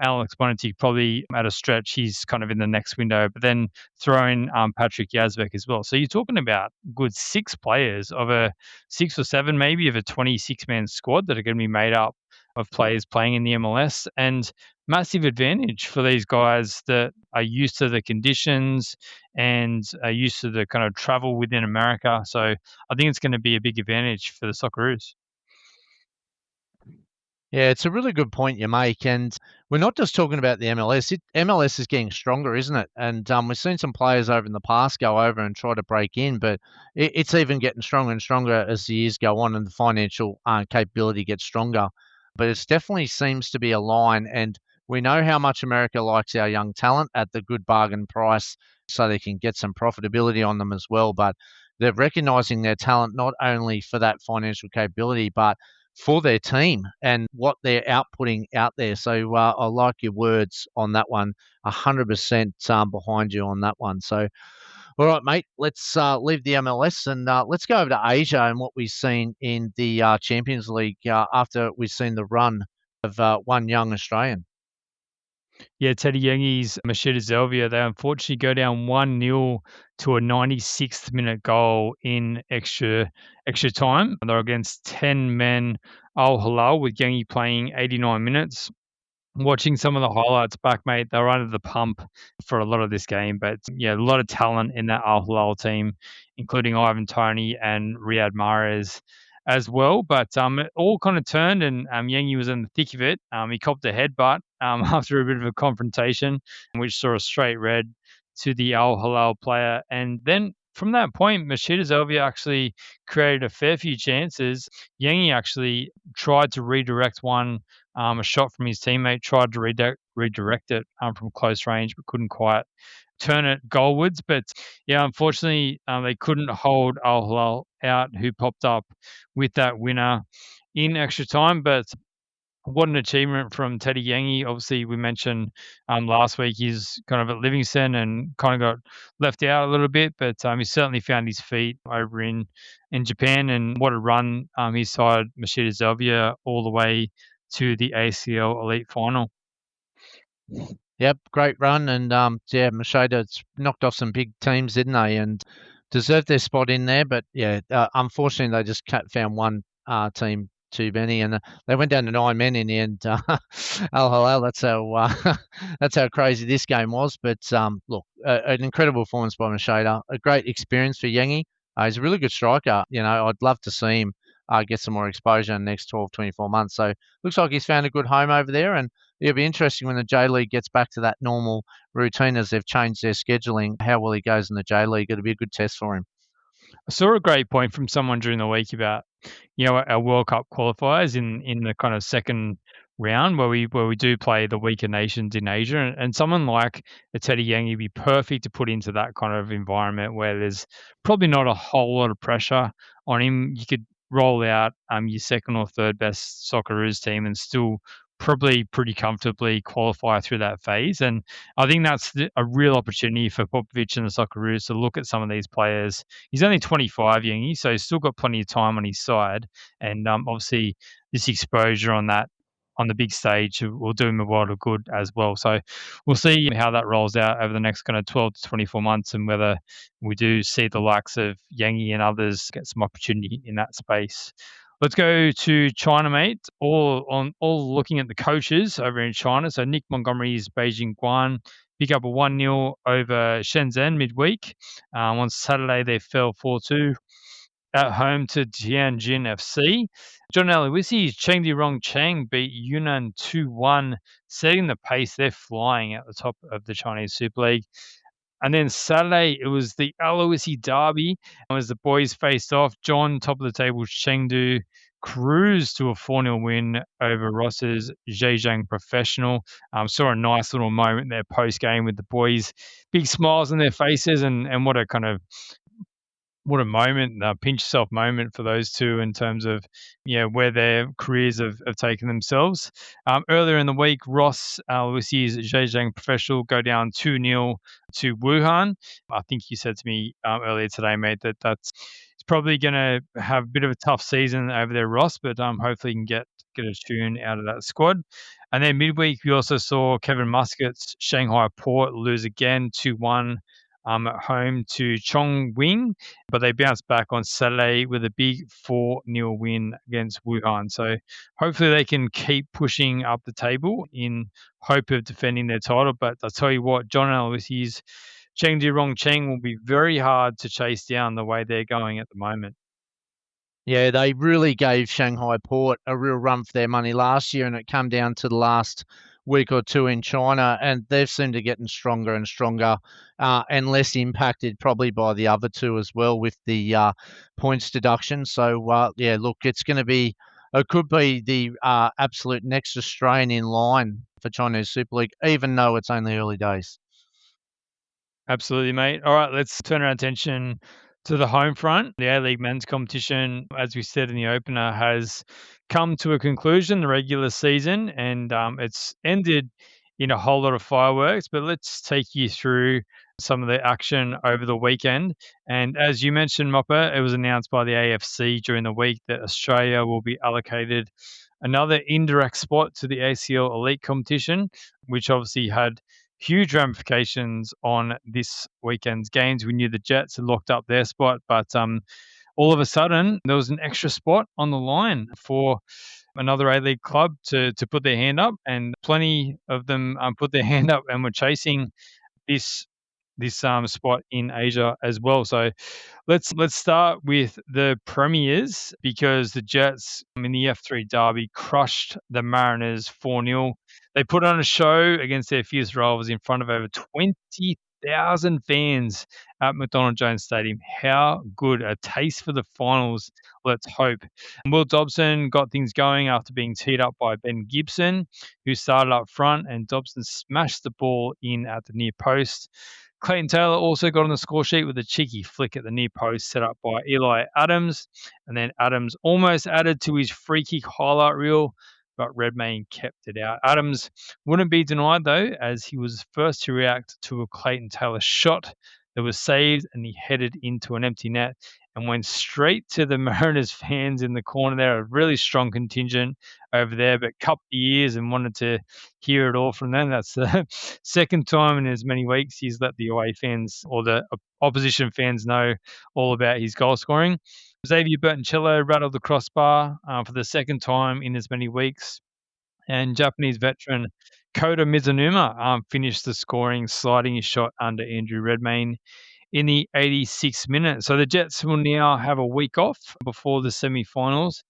Alex Bonateg probably at a stretch, he's kind of in the next window, but then throw in Patrick Yazbek as well. So you're talking about good 6 players of a 6 or 7 maybe of a 26-man squad that are going to be made up of players playing in the MLS, and massive advantage for these guys that are used to the conditions and are used to the kind of travel within America. So I think it's going to be a big advantage for the Socceroos. Yeah, it's a really good point you make, and we're not just talking about the MLS. MLS is getting stronger, isn't it? And we've seen some players over in the past go over and try to break in, but it's even getting stronger and stronger as the years go on and the financial capability gets stronger. But it definitely seems to be a line, and we know how much America likes our young talent at the good bargain price, so they can get some profitability on them as well. But they're recognizing their talent not only for that financial capability, but for their team and what they're outputting out there. So I like your words on that one. 100% behind you on that one. So, all right, mate, let's leave the MLS and let's go over to Asia and what we've seen in the Champions League after we've seen the run of one young Australian. Yeah, Teddy Yengi's Machida Zelvia, they unfortunately go down 1-0 to a 96th minute goal in extra time. They're against 10 men Al Hilal with Yengi playing 89 minutes. Watching some of the highlights back, mate, they were under the pump for a lot of this game. But yeah, a lot of talent in that Al Hilal team, including Ivan Toney and Riyad Mahrez as well. But it all kind of turned, and Yengi was in the thick of it. He copped a headbutt after a bit of a confrontation, which saw a straight red to the Al Hilal player. And then from that point, Machida Zelvia actually created a fair few chances. Yengi actually tried to redirect one, a shot from his teammate, tried to redirect it from close range, but couldn't quite turn it goalwards. But yeah, unfortunately, they couldn't hold Al Hilal out, who popped up with that winner in extra time. But what an achievement from Teddy Yengi. Obviously, we mentioned last week he's kind of at Livingston and kind of got left out a little bit, but he certainly found his feet over in Japan. And what a run his side, Machida Zelvia, all the way to the ACL Elite Final. Yep, great run, and yeah, Macheda's knocked off some big teams, didn't they? And deserved their spot in there, but yeah, unfortunately they just found one team too many, and they went down to 9 men in the end. Al Hilal, that's how that's how crazy this game was. But look, an incredible performance by Macheda, a great experience for Yengi. He's a really good striker. You know, I'd love to see him get some more exposure in the next 12, 24 months. So looks like he's found a good home over there, and it'll be interesting when the J League gets back to that normal routine as they've changed their scheduling. How well he goes in the J League, it'll be a good test for him. I saw a great point from someone during the week about, our World Cup qualifiers in the kind of second round where we do play the weaker nations in Asia, and someone like a Teddy Yang would be perfect to put into that kind of environment where there's probably not a whole lot of pressure on him. You could roll out your second or third best Socceroos team and still probably pretty comfortably qualify through that phase. And I think that's a real opportunity for Popovic and the Socceroos to look at some of these players. He's only 25, Yangi, so he's still got plenty of time on his side. And obviously, this exposure on the big stage will do him a world of good as well. So we'll see how that rolls out over the next kind of 12 to 24 months, and whether we do see the likes of Yangi and others get some opportunity in that space. Let's go to China, mate. All looking at the coaches over in China. So Nick Montgomery's Beijing Guan pick up a 1-0 over Shenzhen midweek. On Saturday, they fell 4-2 at home to Tianjin FC. John Aloisi's Chengdu Rongcheng beat Yunnan 2-1, setting the pace. They're flying at the top of the Chinese Super League. And then Saturday, it was the Aloisi derby. As the boys faced off, John, top of the table, Chengdu, cruised to a 4-0 win over Ross's Zhejiang Professional. Saw a nice little moment there post-game with the boys, big smiles on their faces, and what a moment, a pinch yourself moment for those two in terms of where their careers have taken themselves. Earlier in the week, Ross Aloisi's Zhejiang Professional go down 2-0 to Wuhan. I think you said to me earlier today, mate, that's it's probably going to have a bit of a tough season over there, Ross, but hopefully you can get a tune out of that squad. And then midweek, we also saw Kevin Muscat's Shanghai Port lose again 2-1 at home to Chongqing, but they bounced back on Saturday with a big 4-0 win against Wuhan. So hopefully they can keep pushing up the table in hope of defending their title. But I'll tell you what, John Aloisi's Chengdu Rongcheng will be very hard to chase down the way they're going at the moment. Yeah, they really gave Shanghai Port a real run for their money last year, and it came down to the last week or two in China, and they've seemed to getting stronger and stronger, and less impacted probably by the other two as well with the points deduction. So yeah, look, it could be the absolute next Australian in line for Chinese Super League, even though it's only early days. Absolutely, mate. All right, let's turn our attention to the home front. The A-League men's competition, as we said in the opener, has come to a conclusion, the regular season, and it's ended in a whole lot of fireworks. But let's take you through some of the action over the weekend. And as you mentioned, Mopper, it was announced by the AFC during the week that Australia will be allocated another indirect spot to the ACL Elite competition, which obviously had huge ramifications on this weekend's games. We knew the Jets had locked up their spot, but all of a sudden there was an extra spot on the line for another A-League club to put their hand up, and plenty of them put their hand up and were chasing this spot in Asia as well. So let's start with the premiers, because the Jets in the F3 derby crushed the Mariners 4-0. They put on a show against their fierce rivals in front of over 20,000 fans at McDonald Jones Stadium. How good a taste for the finals, let's hope. Will Dobson got things going after being teed up by Ben Gibson, who started up front, and Dobson smashed the ball in at the near post. Clayton Taylor also got on the score sheet with a cheeky flick at the near post set up by Eli Adams, and then Adams almost added to his free kick highlight reel, but Redmayne kept it out. Adams wouldn't be denied, though, as he was first to react to a Clayton Taylor shot that was saved, and he headed into an empty net and went straight to the Mariners fans in the corner there. A really strong contingent over there, but cupped the ears and wanted to hear it all from them. That's the second time in as many weeks he's let the away fans or the opposition fans know all about his goal scoring. Xavier Bertoncello rattled the crossbar for the second time in as many weeks. And Japanese veteran Kota Mizunuma finished the scoring, sliding his shot under Andrew Redmayne in the 86th minute. So the Jets will now have a week off before the semi-finals,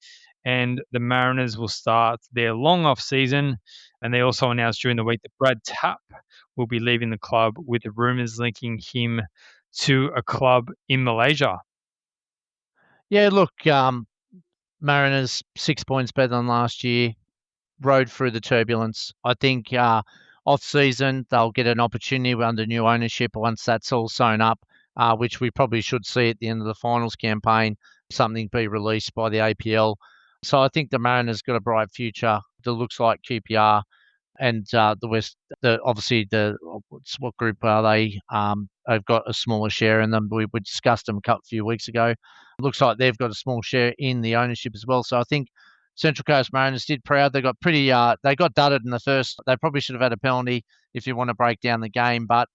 and the Mariners will start their long off season. And they also announced during the week that Brad Tapp will be leaving the club, with the rumours linking him to a club in Malaysia. Yeah, look, Mariners 6 points better than last year. Rode through the turbulence. I think off season they'll get an opportunity under new ownership once that's all sewn up, which we probably should see at the end of the finals campaign, something be released by the APL. So I think the Mariners got a bright future. It looks like QPR and the West. Obviously what group are they? They've got a smaller share in them. We discussed them a few weeks ago. It looks like they've got a small share in the ownership as well. So I think Central Coast Mariners did proud. They got they got dudded in the first. They probably should have had a penalty if you want to break down the game, but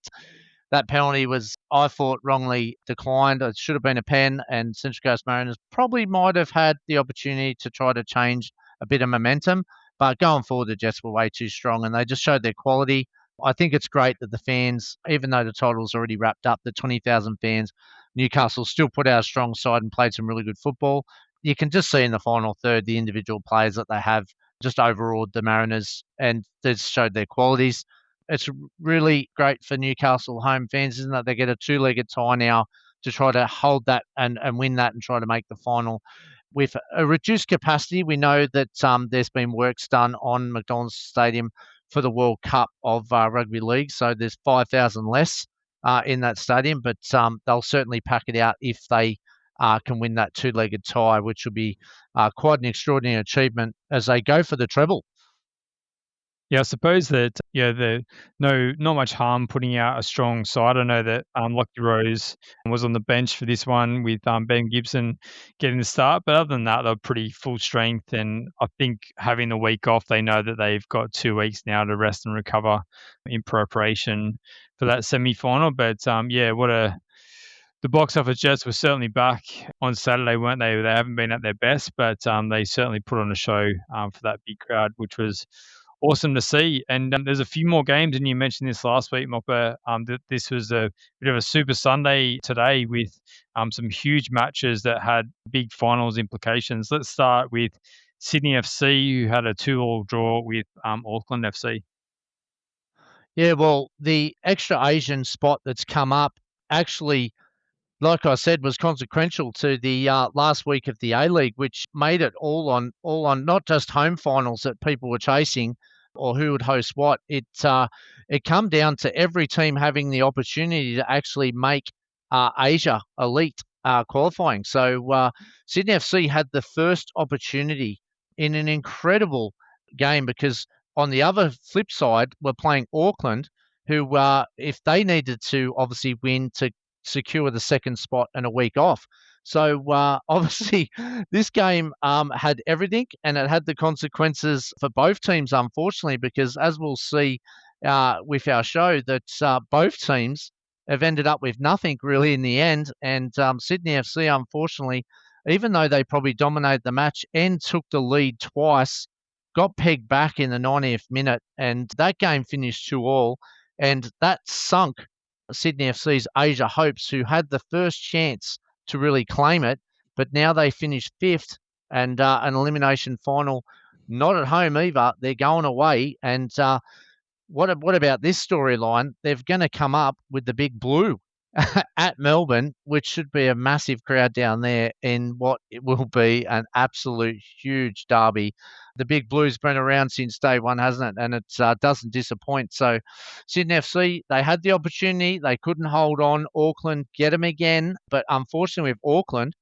that penalty was, I thought, wrongly declined. It should have been a pen, and Central Coast Mariners probably might have had the opportunity to try to change a bit of momentum. But going forward, the Jets were way too strong, and they just showed their quality. I think it's great that the fans, even though the title's already wrapped up, the 20,000 fans, Newcastle still put out a strong side and played some really good football. You can just see in the final third the individual players that they have just overawed the Mariners, and they showed their qualities. It's really great for Newcastle home fans, isn't it? They get a two-legged tie now to try to hold that and win that and try to make the final. With a reduced capacity, we know that there's been works done on McDonald's Stadium for the World Cup of Rugby League, so there's 5,000 less in that stadium, but they'll certainly pack it out if they can win that two-legged tie, which will be quite an extraordinary achievement as they go for the treble. Yeah, I suppose that not much harm putting out a strong side. I know that Lockie Rose was on the bench for this one with Ben Gibson getting the start, but other than that, they're pretty full strength. And I think having the week off, they know that they've got 2 weeks now to rest and recover in preparation for that semi-final. But the box office Jets were certainly back on Saturday, weren't they? They haven't been at their best, but they certainly put on a show for that big crowd, which was awesome to see. And there's a few more games, and you mentioned this last week, Mopper. This was a bit of a Super Sunday today with some huge matches that had big finals implications. Let's start with Sydney FC, who had a 2-2 draw with Auckland FC. Yeah, well, the extra Asian spot that's come up actually, like I said, was consequential to the last week of the A-League, which made it all on not just home finals that people were chasing or who would host what. It come down to every team having the opportunity to actually make Asia elite qualifying. So Sydney FC had the first opportunity in an incredible game, because on the other flip side, we're playing Auckland, who, if they needed to obviously win to secure the second spot and a week off. So obviously this game had everything, and it had the consequences for both teams, unfortunately, because as we'll see with our show, that both teams have ended up with nothing really in the end. And Sydney FC, unfortunately, even though they probably dominated the match and took the lead twice, got pegged back in the 90th minute, and that game finished 2-2, and that sunk Sydney FC's Asia hopes, who had the first chance to really claim it, but now they finished 5th, and an elimination final, not at home either. They're going away, and what about this storyline? They're going to come up with the Big Blue at Melbourne, which should be a massive crowd down there in what it will be an absolute huge derby. The Big Blue's been around since day one, hasn't it? And it doesn't disappoint. So Sydney FC, they had the opportunity. They couldn't hold on. Auckland get them again. But unfortunately with Auckland,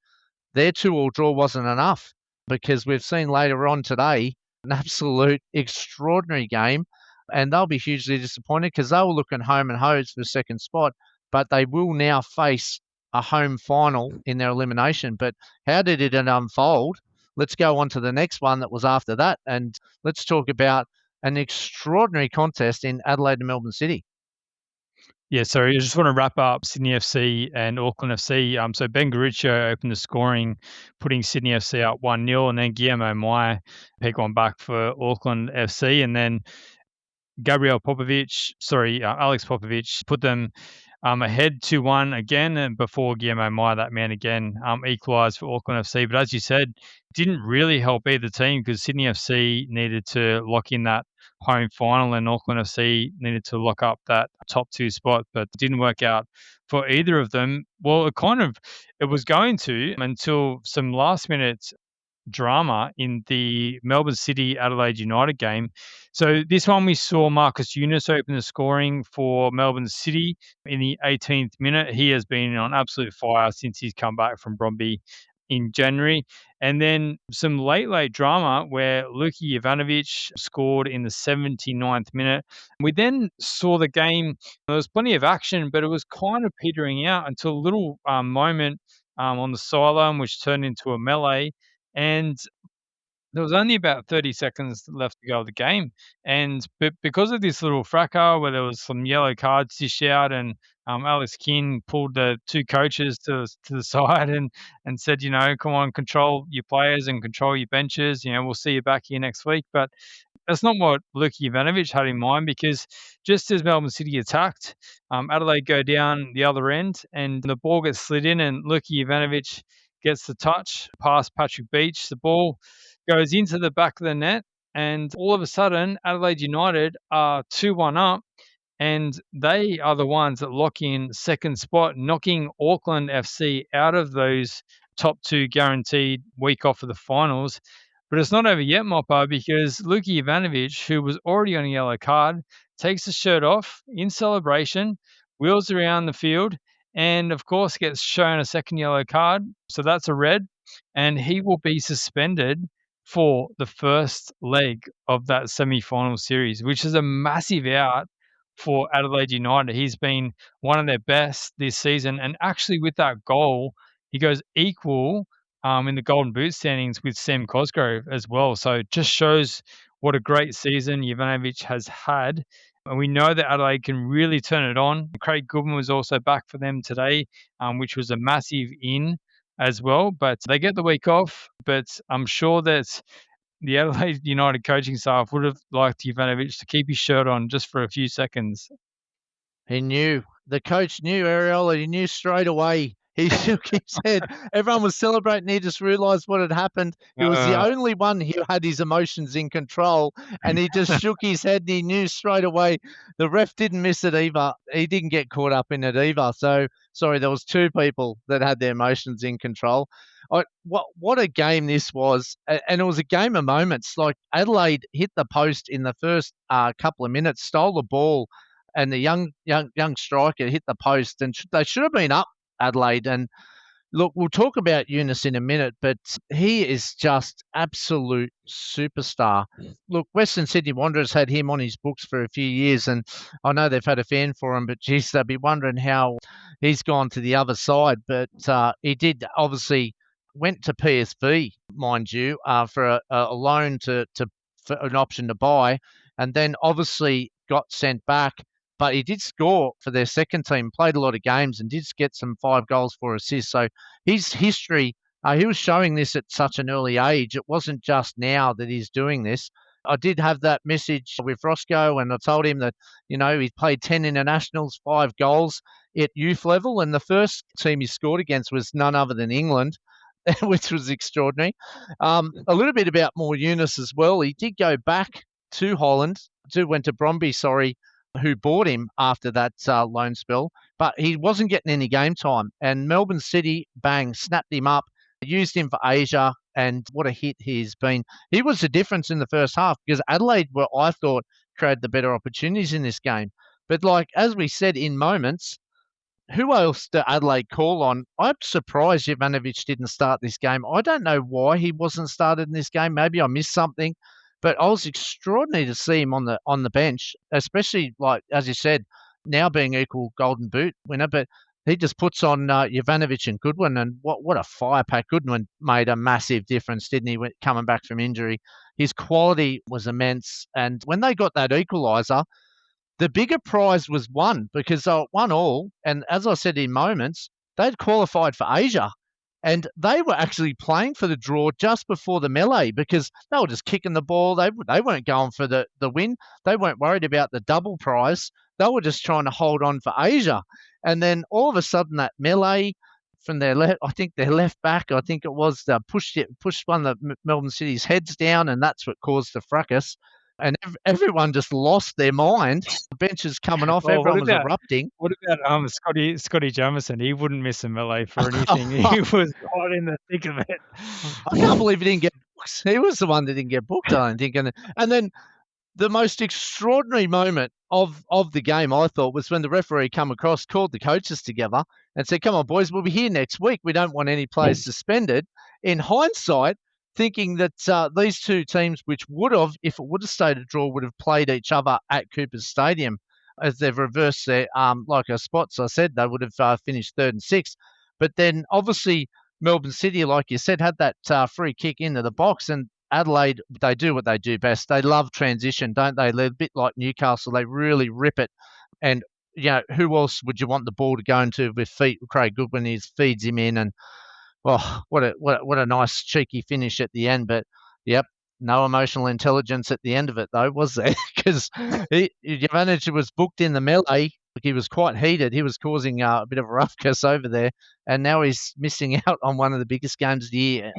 their 2-2 draw wasn't enough, because we've seen later on today an absolute extraordinary game. And they'll be hugely disappointed because they were looking home and hose for the second spot, but they will now face a home final in their elimination. But how did it unfold? Let's go on to the next one that was after that, and let's talk about an extraordinary contest in Adelaide and Melbourne City. Yeah, so I just want to wrap up Sydney FC and Auckland FC. So Ben Garuccio opened the scoring, putting Sydney FC up 1-0, and then Guillermo Mai picked one back for Auckland FC, and then Alex Popovic put them ahead 2-1 again, and before Guillermo Mai, that man again, equalised for Auckland FC. But as you said, didn't really help either team because Sydney FC needed to lock in that home final and Auckland FC needed to lock up that top 2 spot, but it didn't work out for either of them. Well, it was going to until some last minute drama in the Melbourne City Adelaide United game. So this one we saw Marcus Yunus open the scoring for Melbourne City in the 18th minute. He has been on absolute fire since he's come back from Bromby in January. And then some late drama where Luki Ivanovic scored in the 79th minute. We then saw the game. There was plenty of action, but it was kind of petering out until a little moment on the sideline, which turned into a melee. And there was only about 30 seconds left to go of the game. And because of this little fracas where there was some yellow cards dished out and Alex King pulled the 2 coaches to the side and said, come on, control your players and control your benches. We'll see you back here next week. But that's not what Luki Ivanovic had in mind because just as Melbourne City attacked, Adelaide go down the other end and the ball gets slid in and Luki Ivanovic gets the touch past Patrick Beach. The ball goes into the back of the net and all of a sudden Adelaide United are 2-1 up and they are the ones that lock in second spot, knocking Auckland FC out of those top 2 guaranteed week off of the finals. But it's not over yet, Mopper, because Luki Ivanovic, who was already on a yellow card, takes the shirt off in celebration, wheels around the field, and of course gets shown a second yellow card. So that's a red, and he will be suspended for the first leg of that semi-final series, which is a massive out for Adelaide United. He's been one of their best this season, and actually with that goal, he goes equal in the Golden Boot standings with Sam Cosgrove as well. So it just shows what a great season Ivanovic has had. And we know that Adelaide can really turn it on. Craig Goodman was also back for them today, which was a massive in as well. But they get the week off. But I'm sure that the Adelaide United coaching staff would have liked Ivanovic to keep his shirt on just for a few seconds. He knew. The coach knew, Ariel. He knew straight away. He shook his head. Everyone was celebrating. He just realised what had happened. He was the only one who had his emotions in control, and he just shook his head. And he knew straight away. The ref didn't miss it either. He didn't get caught up in it either. So, sorry, there was 2 people that had their emotions in control. What a game this was, and it was a game of moments. Like Adelaide hit the post in the first couple of minutes, stole the ball, and the young striker hit the post, and they should have been up, Adelaide. And look, we'll talk about Yunus in a minute, but he is just absolute superstar. Look, Western Sydney Wanderers had him on his books for a few years, and I know they've had a fan for him, but geez, they'll be wondering how he's gone to the other side. But he did obviously went to PSV, mind you, for a loan for an option to buy, and then obviously got sent back. But he did score for their second team, played a lot of games, and did get some 5 goals, 4 assists. So his history, he was showing this at such an early age. It wasn't just now that he's doing this. I did have that message with Roscoe, and I told him that, he played 10 internationals, 5 goals at youth level, and the first team he scored against was none other than England, which was extraordinary. A little bit about more Yunus as well. He did go back to Holland, went to Bromby, who bought him after that loan spell, but he wasn't getting any game time. And Melbourne City, bang, snapped him up, used him for Asia, and what a hit he's been. He was the difference in the first half because Adelaide I thought, created the better opportunities in this game. But as we said, in moments, who else did Adelaide call on? I'm surprised Ivanovic didn't start this game. I don't know why he wasn't started in this game. Maybe I missed something. But I was extraordinary to see him on the bench, especially as you said, now being equal Golden Boot winner. But he just puts on Jovanovic and Goodwin, and what a fire pack. Goodwin made a massive difference, didn't he, coming back from injury? His quality was immense, and when they got that equaliser, the bigger prize was won because they won all. And as I said in moments, they'd qualified for Asia. And they were actually playing for the draw just before the melee because they were just kicking the ball. They weren't going for the win. They weren't worried about the double prize. They were just trying to hold on for Asia. And then all of a sudden, that melee from their left, I think their left back, I think it was, pushed one of the Melbourne City's heads down, and that's what caused the fracas. And everyone just lost their mind. The benches coming off, Well, everyone was erupting. what about Scotty Jamieson? He wouldn't miss a melee for anything. He was right in the thick of it. I can't believe he didn't get booked. He was the one that didn't get booked, I don't think. And then the most extraordinary moment of the game, I thought, was when the referee come across, called the coaches together and said, come on, boys, we'll be here next week. We don't want any players suspended. In hindsight, thinking that these two teams, which would have, if it would have stayed a draw, would have played each other at Cooper's Stadium, as they've reversed their, like our spots, I said, they would have finished third and sixth. But then obviously Melbourne City, like you said, had that free kick into the box, and Adelaide, they do what they do best. They love transition, don't they? They're a bit like Newcastle. They really rip it. And, who else would you want the ball to go into with feet? Craig Goodwin feeds him in, and what a nice cheeky finish at the end. But yep, no emotional intelligence at the end of it though, was there? Because Jovanovic was booked in the melee. He was quite heated. He was causing a bit of a ruckus over there, and now he's missing out on one of the biggest games of the year.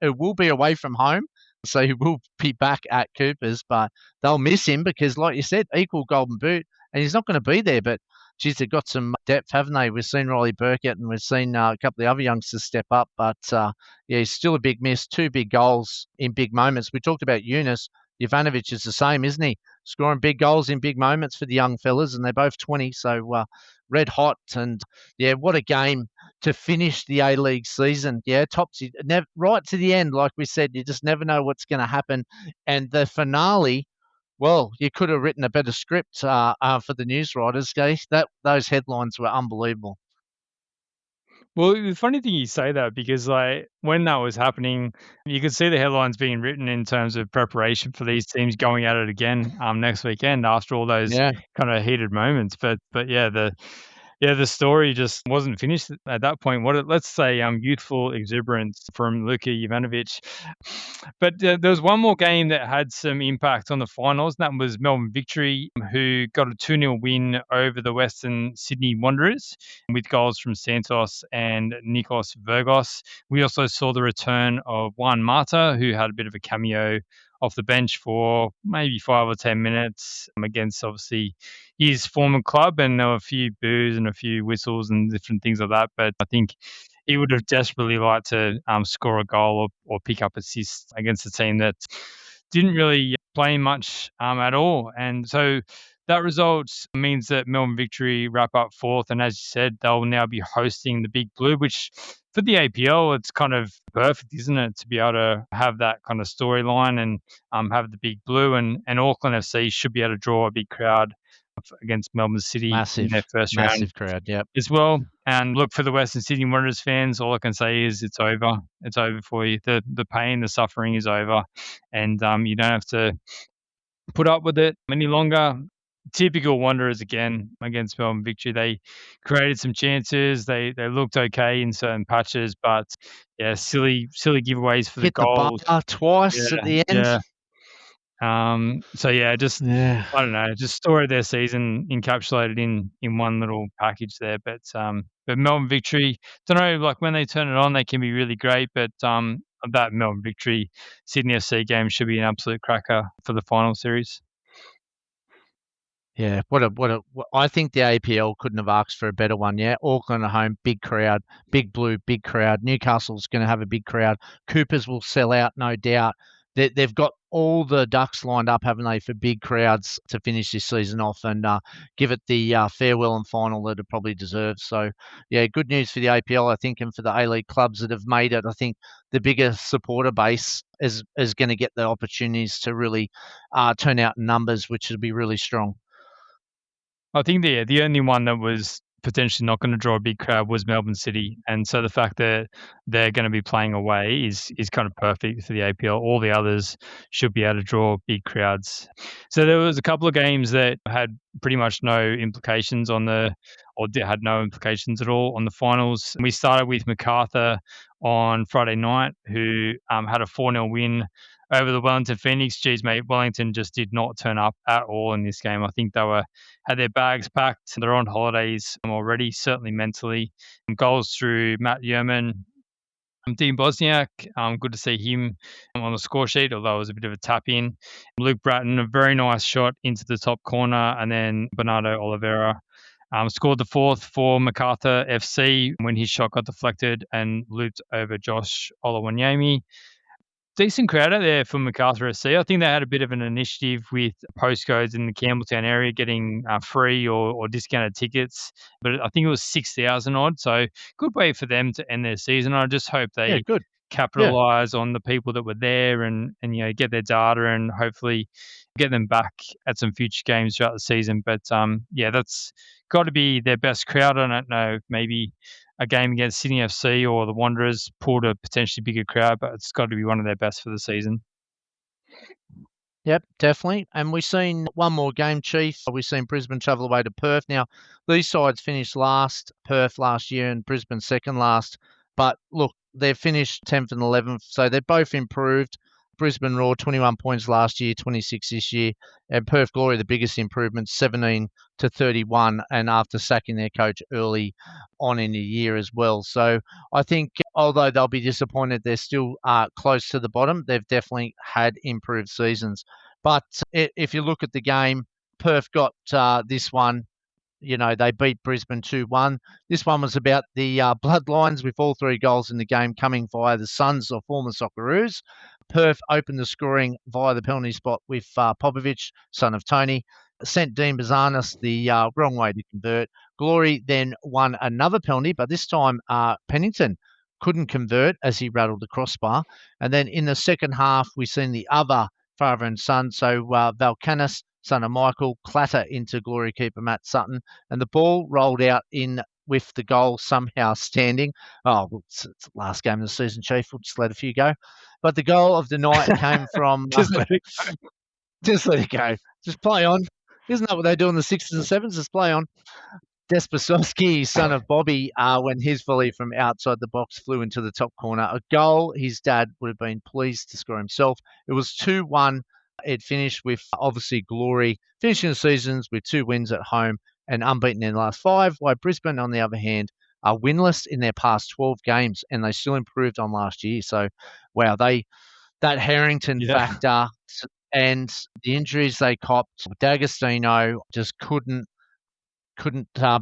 It will be away from home, so he will be back at Cooper's, but they'll miss him because, like you said, equal golden boot, and he's not going to be there. But geez, they've got some depth, haven't they? We've seen Riley Burkett, and we've seen a couple of the other youngsters step up. But he's still a big miss. 2 big goals in big moments. We talked about Yunus. Jovanovic is the same, isn't he? Scoring big goals in big moments for the young fellas, and they're both 20, so red hot. And yeah, what a game to finish the A-League season. Yeah, topsy, right to the end, like we said, you just never know what's going to happen. And the finale, well, you could have written a better script for the news writers, guys. Those headlines were unbelievable. Well, the funny thing you say that, because when that was happening, you could see the headlines being written in terms of preparation for these teams going at it again next weekend after all those kind of heated moments. But yeah, the story just wasn't finished at that point. Let's say youthful exuberance from Luka Jovanovic. But there was one more game that had some impact on the finals, and that was Melbourne Victory, who got a 2-0 win over the Western Sydney Wanderers with goals from Santos and Nikos Virgos. We also saw the return of Juan Mata, who had a bit of a cameo off the bench for maybe 5 or 10 minutes against, obviously, his former club, and there were a few boos and a few whistles and different things like that. But I think he would have desperately liked to score a goal or pick up assists against a team that didn't really play much at all. And so that result means that Melbourne Victory wrap up 4th, and as you said, they'll now be hosting the Big Blue, which for the APL, it's kind of perfect, isn't it, to be able to have that kind of storyline and have the Big Blue, and Auckland FC should be able to draw a big crowd against Melbourne City in their first round. Massive crowd, yep. As well. And look, for the Western Sydney Wanderers fans, all I can say is it's over. It's over for you. The pain, the suffering is over, and you don't have to put up with it any longer. Typical Wanderers again against Melbourne Victory. They created some chances. They looked okay in certain patches, but yeah, silly giveaways for Hit the goals. The bar twice at the end. Yeah. So yeah, I don't know, just story of their season encapsulated in one little package there. But Melbourne Victory, don't know, like when they turn it on, they can be really great. But that Melbourne Victory Sydney FC game should be an absolute cracker for the final series. Yeah, I think the APL couldn't have asked for a better one. Yeah, Auckland at home, big crowd, Big Blue, big crowd. Newcastle's going to have a big crowd. Coopers will sell out, no doubt. They've got all the ducks lined up, haven't they, for big crowds to finish this season off and give it the farewell and final that it probably deserves. So, yeah, good news for the APL, I think, and for the A-League clubs that have made it. I think the bigger supporter base is going to get the opportunities to really turn out in numbers, which will be really strong. I think the only one that was potentially not going to draw a big crowd was Melbourne City. And so the fact that they're going to be playing away is kind of perfect for the APL. All the others should be able to draw big crowds. So there was a couple of games that had pretty much no implications had no implications at all on the finals. We started with MacArthur on Friday night, who had a 4-0 win over the Wellington Phoenix. Geez, mate, Wellington just did not turn up at all in this game. I think they had their bags packed. They're on holidays already, certainly mentally. Goals through Matt Yerman, Dean Bosniak, good to see him on the score sheet, although it was a bit of a tap in. Luke Bratton, a very nice shot into the top corner, and then Bernardo Oliveira scored the fourth for MacArthur FC when his shot got deflected and looped over Josh Olawanyemi. Decent crowd out there for MacArthur SC. I think they had a bit of an initiative with postcodes in the Campbelltown area getting free or discounted tickets, but I think it was 6,000 odd. So good way for them to end their season. I just hope they good. capitalize on the people that were there and get their data and hopefully get them back at some future games throughout the season. But that's got to be their best crowd. I don't know, maybe a game against Sydney FC or the Wanderers pulled a potentially bigger crowd, but it's got to be one of their best for the season. Yep, definitely. And we've seen one more game, Chief. We've seen Brisbane travel away to Perth. Now, these sides finished last, Perth last year and Brisbane second last. But look, they've finished 10th and 11th, so they're both improved. Brisbane Roar, 21 points last year, 26 this year. And Perth Glory, the biggest improvement, 17 to 31, and after sacking their coach early on in the year as well. So I think although they'll be disappointed, they're still close to the bottom. They've definitely had improved seasons. But if you look at the game, Perth got this one. They beat Brisbane 2-1. This one was about the bloodlines, with all three goals in the game coming via the sons of former Socceroos. Perth opened the scoring via the penalty spot with Popovic, son of Tony, sent Dean Bazanis the wrong way to convert. Glory then won another penalty, but this time Pennington couldn't convert as he rattled the crossbar. And then in the second half, we've seen the other father and son, so Valkanis, son of Michael, clatter into Glory keeper Matt Sutton, and the ball rolled out in with the goal somehow standing. Oh, well, it's the last game of the season, Chief. We'll just let a few go. But the goal of the night came from... Just let it go. Just let it go. Just play on. Isn't that what they do in the sixes and sevens? Just play on. Despasowski, son of Bobby, when his volley from outside the box flew into the top corner. A goal his dad would have been pleased to score himself. It was 2-1. It finished with, obviously, Glory finishing the seasons with 2 wins at home and unbeaten in the last 5, while Brisbane, on the other hand, are winless in their past 12 games, and they still improved on last year. So, wow, that Harrington factor and the injuries they copped, D'Agostino just couldn't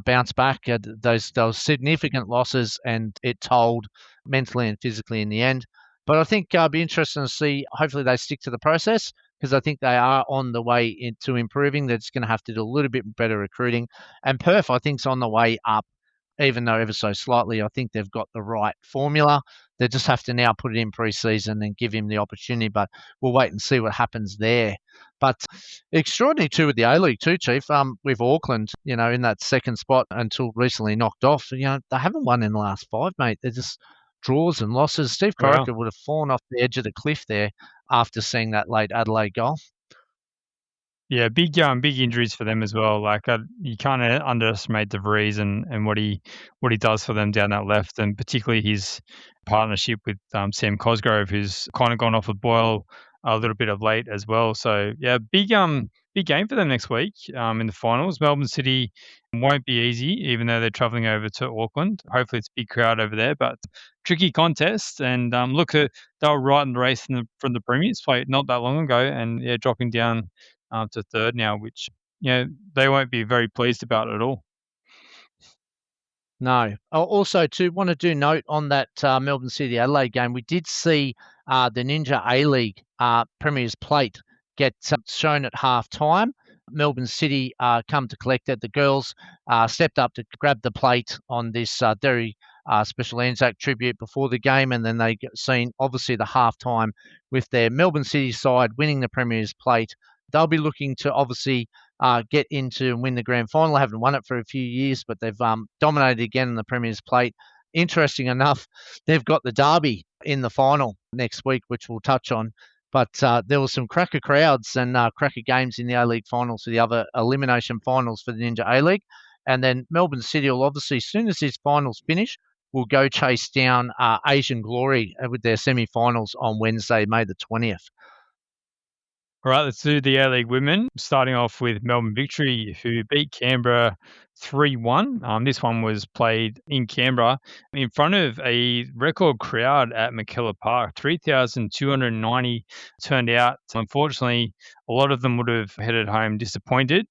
bounce back. Those significant losses, and it told mentally and physically in the end. But I think it'll be interesting to see. Hopefully they stick to the process, because I think they are on the way into improving. They're just going to have to do a little bit better recruiting. And Perth, I think, is on the way up, even though ever so slightly. I think they've got the right formula. They just have to now put it in pre-season and give him the opportunity. But we'll wait and see what happens there. But extraordinary too with the A-League too, Chief. With Auckland, in that second spot until recently knocked off. They haven't won in the last 5, mate. They're just draws and losses. Steve Corica would have fallen off the edge of the cliff there after seeing that late Adelaide goal. Yeah, big injuries for them as well. Like you can't underestimate De Vries and what he does for them down that left, and particularly his partnership with Sam Cosgrove, who's kind of gone off with Boyle a little bit of late as well. So yeah, big game for them next week in the finals. Melbourne City won't be easy, even though they're travelling over to Auckland. Hopefully it's a big crowd over there, but tricky contest. And look, they were right in the race from the Premiers played not that long ago, and dropping down to third now, which they won't be very pleased about at all. No. Also, too, want to do note on that Melbourne City Adelaide game. We did see the Ninja A-League Premier's Plate get shown at half time. Melbourne City come to collect it. The girls stepped up to grab the plate on this very special Anzac tribute before the game, and then they seen obviously the half time with their Melbourne City side winning the Premier's Plate. They'll be looking to obviously get into and win the grand final. They haven't won it for a few years, but they've dominated again in the Premier's Plate. Interesting enough, they've got the derby in the final next week, which we'll touch on. But there were some cracker crowds and cracker games in the A-League finals for the other elimination finals for the Ninja A-League. And then Melbourne City will obviously, as soon as these finals finish, will go chase down Asian Glory with their semi-finals on Wednesday, May the 20th. All right, let's do the A-League women, starting off with Melbourne Victory, who beat Canberra 3-1. This one was played in Canberra in front of a record crowd at McKellar Park. 3,290 turned out. Unfortunately, a lot of them would have headed home disappointed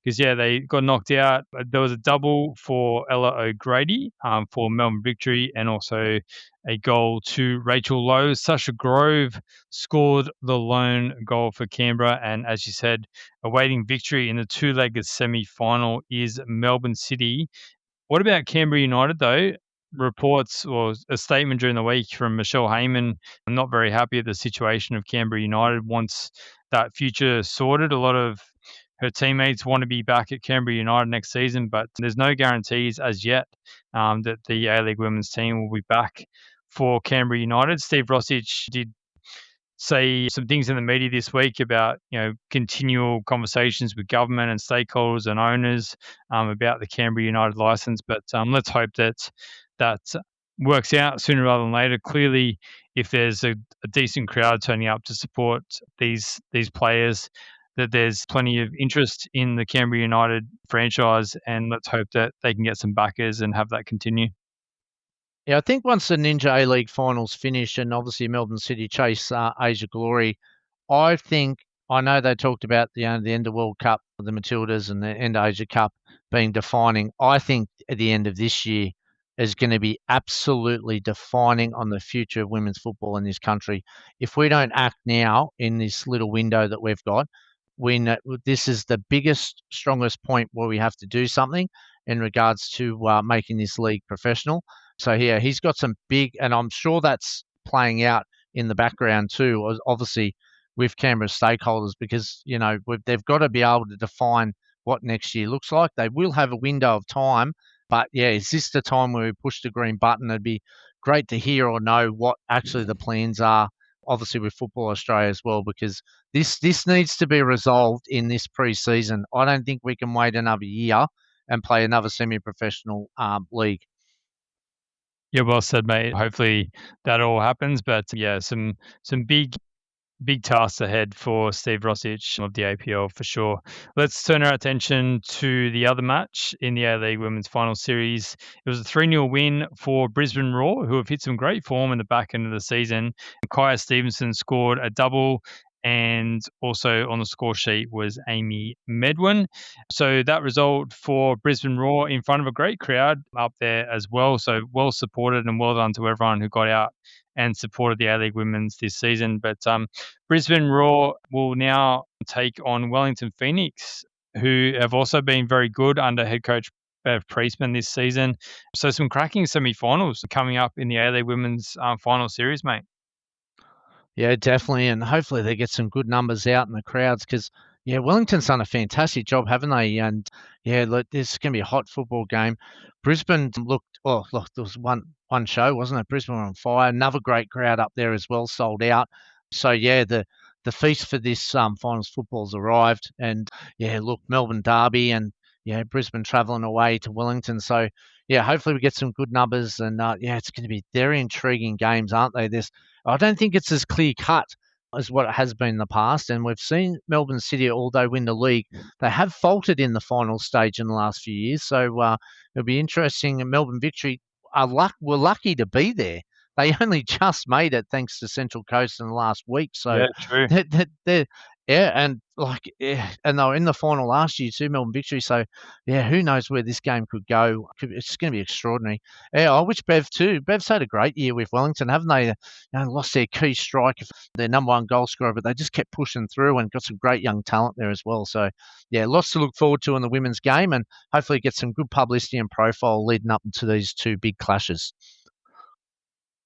because, they got knocked out. There was a double for Ella O'Grady for Melbourne Victory, and also a goal to Rachel Lowe. Sasha Grove scored the lone goal for Canberra, and as you said, awaiting victory in the two-legged semi-final is Melbourne City. What about Canberra United, though? Reports or a statement during the week from Michelle Heyman. I'm not very happy at the situation of Canberra United. Wants that future sorted. A lot of her teammates want to be back at Canberra United next season, but there's no guarantees as yet that the A-League women's team will be back for Canberra United. Steve Rossich did say some things in the media this week about continual conversations with government and stakeholders and owners about the Canberra United license. But let's hope that works out sooner rather than later. Clearly, if there's a decent crowd turning up to support these players, that there's plenty of interest in the Canberra United franchise, and let's hope that they can get some backers and have that continue. Yeah, I think once the Ninja A-League finals finish and obviously Melbourne City chase Asia Glory, I know they talked about the end of World Cup, the Matildas and the end of Asia Cup being defining. I think at the end of this year is going to be absolutely defining on the future of women's football in this country. If we don't act now in this little window that we've got, this is the biggest, strongest point where we have to do something in regards to making this league professional. So yeah, he's got some big, and I'm sure that's playing out in the background too, obviously with Canberra stakeholders, because they've got to be able to define what next year looks like. They will have a window of time, but yeah, is this the time where we push the green button? It'd be great to hear or know what actually the plans are, obviously with Football Australia as well, because this needs to be resolved in this pre-season. I don't think we can wait another year and play another semi-professional league. Yeah, well said, mate. Hopefully that all happens. But yeah, some big tasks ahead for Steve Rossich of the APL for sure. Let's turn our attention to the other match in the A-League Women's Final Series. It was a 3-0 win for Brisbane Roar, who have hit some great form in the back end of the season. Kaya Stevenson scored a double, and also on the score sheet was Amy Medwin. So that result for Brisbane Roar in front of a great crowd up there as well. So well supported, and well done to everyone who got out and supported the A-League Women's this season. But Brisbane Roar will now take on Wellington Phoenix, who have also been very good under head coach Bev Priestman this season. So some cracking semi-finals coming up in the A-League Women's final series, mate. Yeah, definitely, and hopefully they get some good numbers out in the crowds because, Wellington's done a fantastic job, haven't they? And yeah, look, this is going to be a hot football game. Brisbane look, there was one show, wasn't it? Brisbane were on fire. Another great crowd up there as well, sold out. So yeah, the feast for this finals football's arrived, and yeah, look, Melbourne derby, and yeah, Brisbane travelling away to Wellington. So yeah, hopefully we get some good numbers, and it's going to be very intriguing games, aren't they? I don't think it's as clear cut as what it has been in the past. And we've seen Melbourne City, although win the league, they have faltered in the final stage in the last few years. So it'll be interesting. And Melbourne Victory were lucky to be there. They only just made it thanks to Central Coast in the last week. So yeah, true. and and they were in the final last year too, Melbourne Victory. So yeah, who knows where this game could go? It's going to be extraordinary. Yeah, I wish Bev too. Bev's had a great year with Wellington, haven't they? Lost their key striker, their number one goal scorer, but they just kept pushing through and got some great young talent there as well. So yeah, lots to look forward to in the women's game, and hopefully get some good publicity and profile leading up to these two big clashes.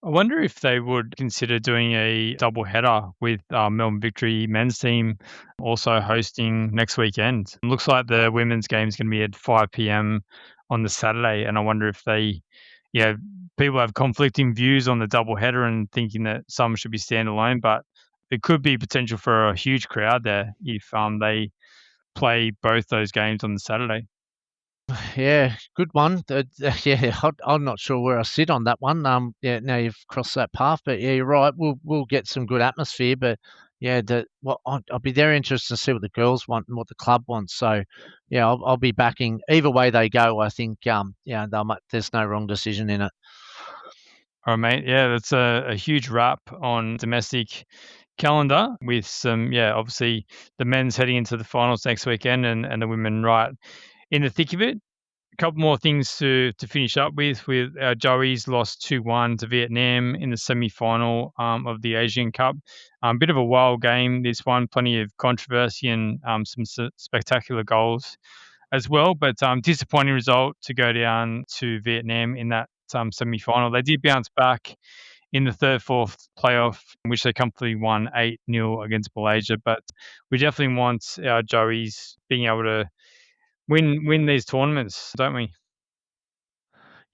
I wonder if they would consider doing a double header with Melbourne Victory men's team also hosting next weekend. It looks like the women's game is going to be at 5 p.m. on the Saturday, and I wonder if yeah, people have conflicting views on the double header and thinking that some should be standalone, but it could be potential for a huge crowd there if they play both those games on the Saturday. Yeah, good one. Yeah, I'm not sure where I sit on that one. Yeah, now you've crossed that path, but yeah, you're right. We'll get some good atmosphere, but yeah, I'll be very interested to see what the girls want and what the club wants. So, yeah, I'll be backing either way they go. I think yeah, there's no wrong decision in it. All right, mate. Yeah, that's a huge wrap on domestic calendar with some, yeah, obviously the men's heading into the finals next weekend and the women right in the thick of it. A couple more things to finish up with our Joeys lost 2-1 to Vietnam in the semi-final of the Asian Cup. Bit of a wild game, this one, plenty of controversy and some spectacular goals as well, but disappointing result to go down to Vietnam in that semi-final. They did bounce back in the third, fourth playoff, in which they comfortably won 8-0 against Malaysia, but we definitely want our Joeys being able to win these tournaments, don't we?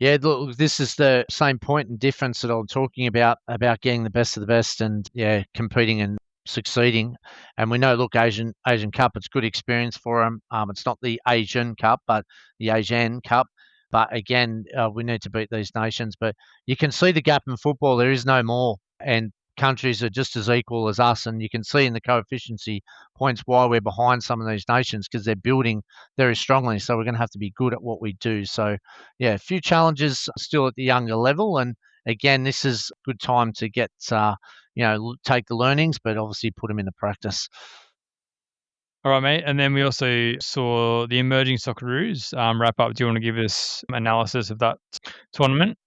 Yeah, look, this is the same point and difference that I'm talking about getting the best of the best and yeah, competing and succeeding. And we know, look, Asian Cup, it's good experience for them. It's not the Asian Cup, but the Asian Cup. But again, we need to beat these nations. But you can see the gap in football. There is no more, and countries are just as equal as us. And you can see in the coefficiency points why we're behind some of these nations because they're building very strongly. So we're going to have to be good at what we do. So yeah, a few challenges still at the younger level, and again, this is a good time to get take the learnings, but obviously put them into practice. All right, mate. And then we also saw the emerging Socceroos wrap up. Do you want to give us analysis of that tournament?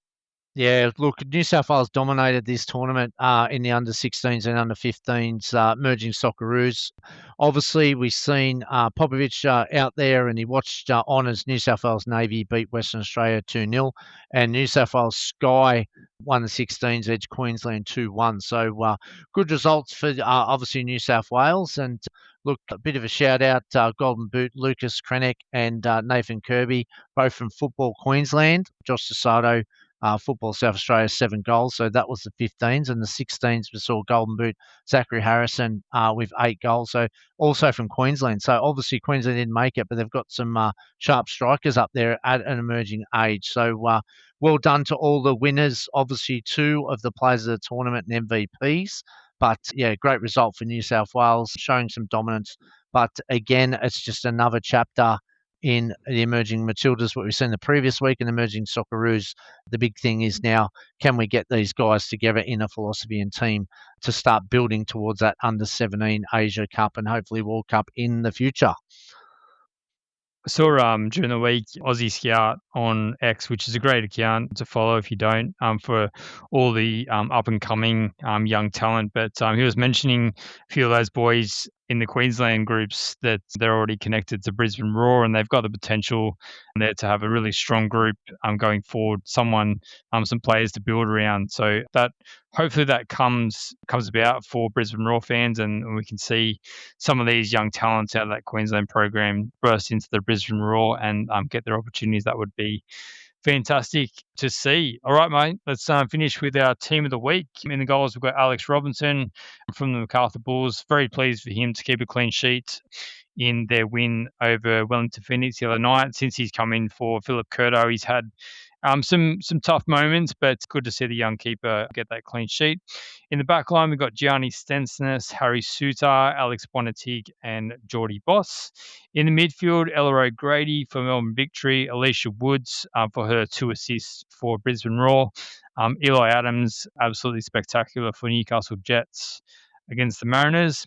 Yeah, look, New South Wales dominated this tournament in the under 16s and under 15s, merging Socceroos. Obviously, we've seen Popovich out there and he watched Honours New South Wales Navy beat Western Australia 2-0, and New South Wales Sky won the 16s, edge Queensland 2-1. So good results for obviously New South Wales. And look, a bit of a shout out, Golden Boot, Lucas Krennick and Nathan Kirby, both from Football Queensland. Josh Sasato, Football South Australia, 7 goals. So that was the 15s. And the 16s, we saw Golden Boot, Zachary Harrison with 8 goals. So also from Queensland. So obviously Queensland didn't make it, but they've got some sharp strikers up there at an emerging age. So well done to all the winners. Obviously 2 of the players of the tournament and MVPs. But yeah, great result for New South Wales, showing some dominance. But again, it's just another chapter in the emerging Matildas, what we've seen the previous week, and emerging Socceroos. The big thing is now, can we get these guys together in a philosophy and team to start building towards that under 17 Asia Cup and hopefully World Cup in the future? I saw during the week Aussie Scout on X, which is a great account to follow if you don't, for all the up and coming young talent. But he was mentioning a few of those boys in the Queensland groups that they're already connected to Brisbane Roar, and they've got the potential there to have a really strong group going forward. Some players to build around. So that hopefully that comes about for Brisbane Roar fans, and we can see some of these young talents out of that Queensland program burst into the Brisbane Roar and get their opportunities. That would be fantastic to see. All right, mate, let's finish with our team of the week. In the goals, we've got Alex Robinson from the Macarthur Bulls. Very pleased for him to keep a clean sheet in their win over Wellington Phoenix the other night. Since he's come in for Philip Curto, he's had some tough moments, but it's good to see the young keeper get that clean sheet. In the back line, we've got Gianni Stensness, Harry Souttar, Alex Bonatig, and Geordie Boss. In the midfield, Ella O'Grady for Melbourne Victory, Alicia Woods for her 2 assists for Brisbane Roar. Eli Adams, absolutely spectacular for Newcastle Jets against the Mariners.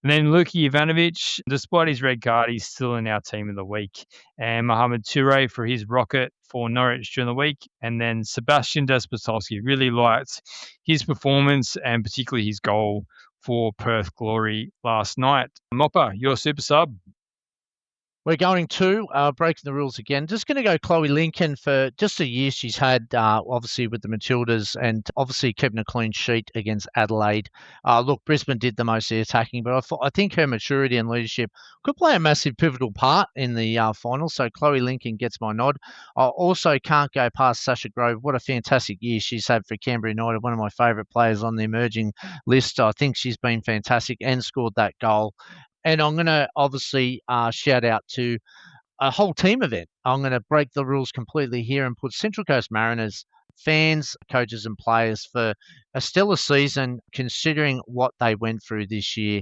And then Luki Ivanovic, despite his red card, he's still in our team of the week. And Mohamed Touré for his rocket for Norwich during the week. And then Sebastian Despotowski, really liked his performance and particularly his goal for Perth Glory last night. Mopper, your super sub. We're going to breaking the rules again. Just going to go Chloe Lincoln for just a year she's had, obviously with the Matildas, and obviously keeping a clean sheet against Adelaide. Look, Brisbane did the most of the attacking, but I think her maturity and leadership could play a massive pivotal part in the final. So Chloe Lincoln gets my nod. I also can't go past Sasha Grove. What a fantastic year she's had for Canberra United. One of my favourite players on the emerging list. I think she's been fantastic and scored that goal. And I'm going to obviously shout out to a whole team event. I'm going to break the rules completely here and put Central Coast Mariners fans, coaches, and players for a stellar season considering what they went through this year.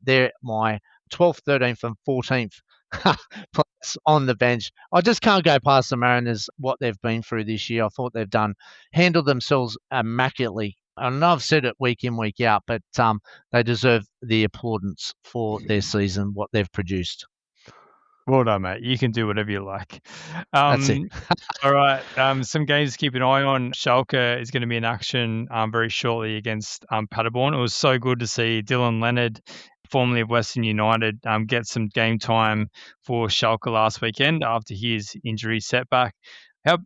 They're my 12th, 13th, and 14th players on the bench. I just can't go past the Mariners, what they've been through this year. I thought they've handled themselves immaculately. I know I've said it week in, week out, but they deserve the applaudance for their season, what they've produced. Well done, mate. You can do whatever you like. That's it. All right. Some games to keep an eye on. Schalke is going to be in action very shortly against Paderborn. It was so good to see Dylan Leonard, formerly of Western United, get some game time for Schalke last weekend after his injury setback.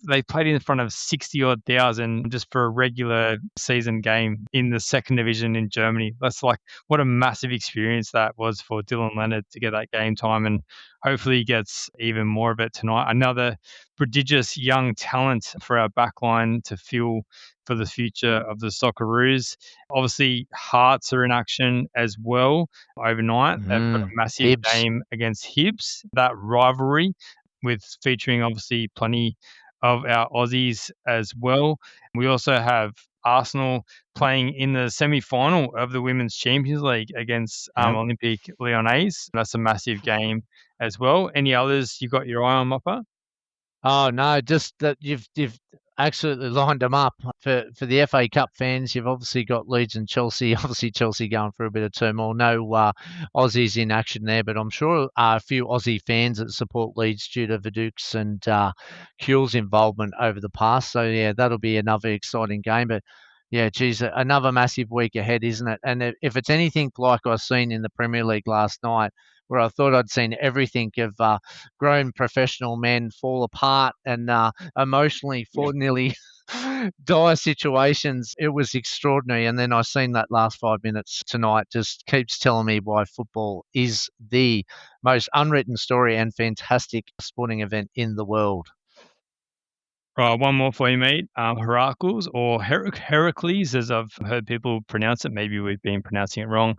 They played in front of 60-odd thousand just for a regular season game in the second division in Germany. That's like what a massive experience that was for Dylan Leonard to get that game time, and hopefully he gets even more of it tonight. Another prodigious young talent for our backline to fuel for the future of the Socceroos. Obviously, Hearts are in action as well overnight. They've got a massive Hibs. game against Hibs. That rivalry with featuring obviously plenty of our Aussies as well. We also have Arsenal playing in the semi-final of the Women's Champions League against Olympique Lyonnais. That's a massive game as well. Any others you got your eye on, Mopper? Oh no, just that you've absolutely lined them up for the FA Cup fans. You've obviously got Leeds and Chelsea. Obviously, Chelsea going through a bit of turmoil. No Aussies in action there, but I'm sure a few Aussie fans that support Leeds due to Viduk's and Kuhl's involvement over the past. So yeah, that'll be another exciting game. But yeah, geez, another massive week ahead, isn't it? And if it's anything like I've seen in the Premier League last night, where I thought I'd seen everything of grown professional men fall apart and emotionally for nearly dire situations. It was extraordinary. And then I seen that last 5 minutes tonight just keeps telling me why football is the most unwritten story and fantastic sporting event in the world. Right, one more for you, mate. Heracles or Heracles, as I've heard people pronounce it. Maybe we've been pronouncing it wrong.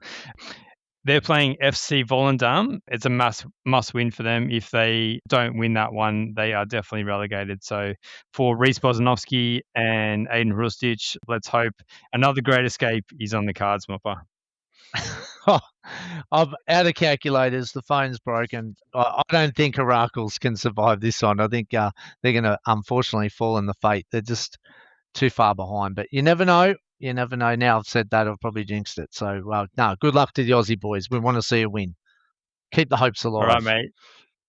They're playing FC Volendam. It's a must win for them. If they don't win that one, they are definitely relegated. So for Reece Bozanovsky and Aiden Hrustic, let's hope another great escape is on the cards, Mopper. I'm out of calculators. The phone's broken. I don't think Heracles can survive this one. I think they're going to unfortunately fall in the fate. They're just too far behind. But you never know. You never know. Now I've said that, I've probably jinxed it. So, no, good luck to the Aussie boys. We want to see a win. Keep the hopes alive. All right,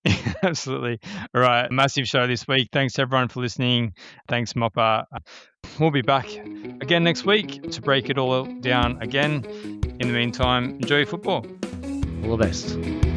mate. Absolutely. All right. Massive show this week. Thanks, everyone, for listening. Thanks, Mopper. We'll be back again next week to break it all down again. In the meantime, enjoy your football. All the best.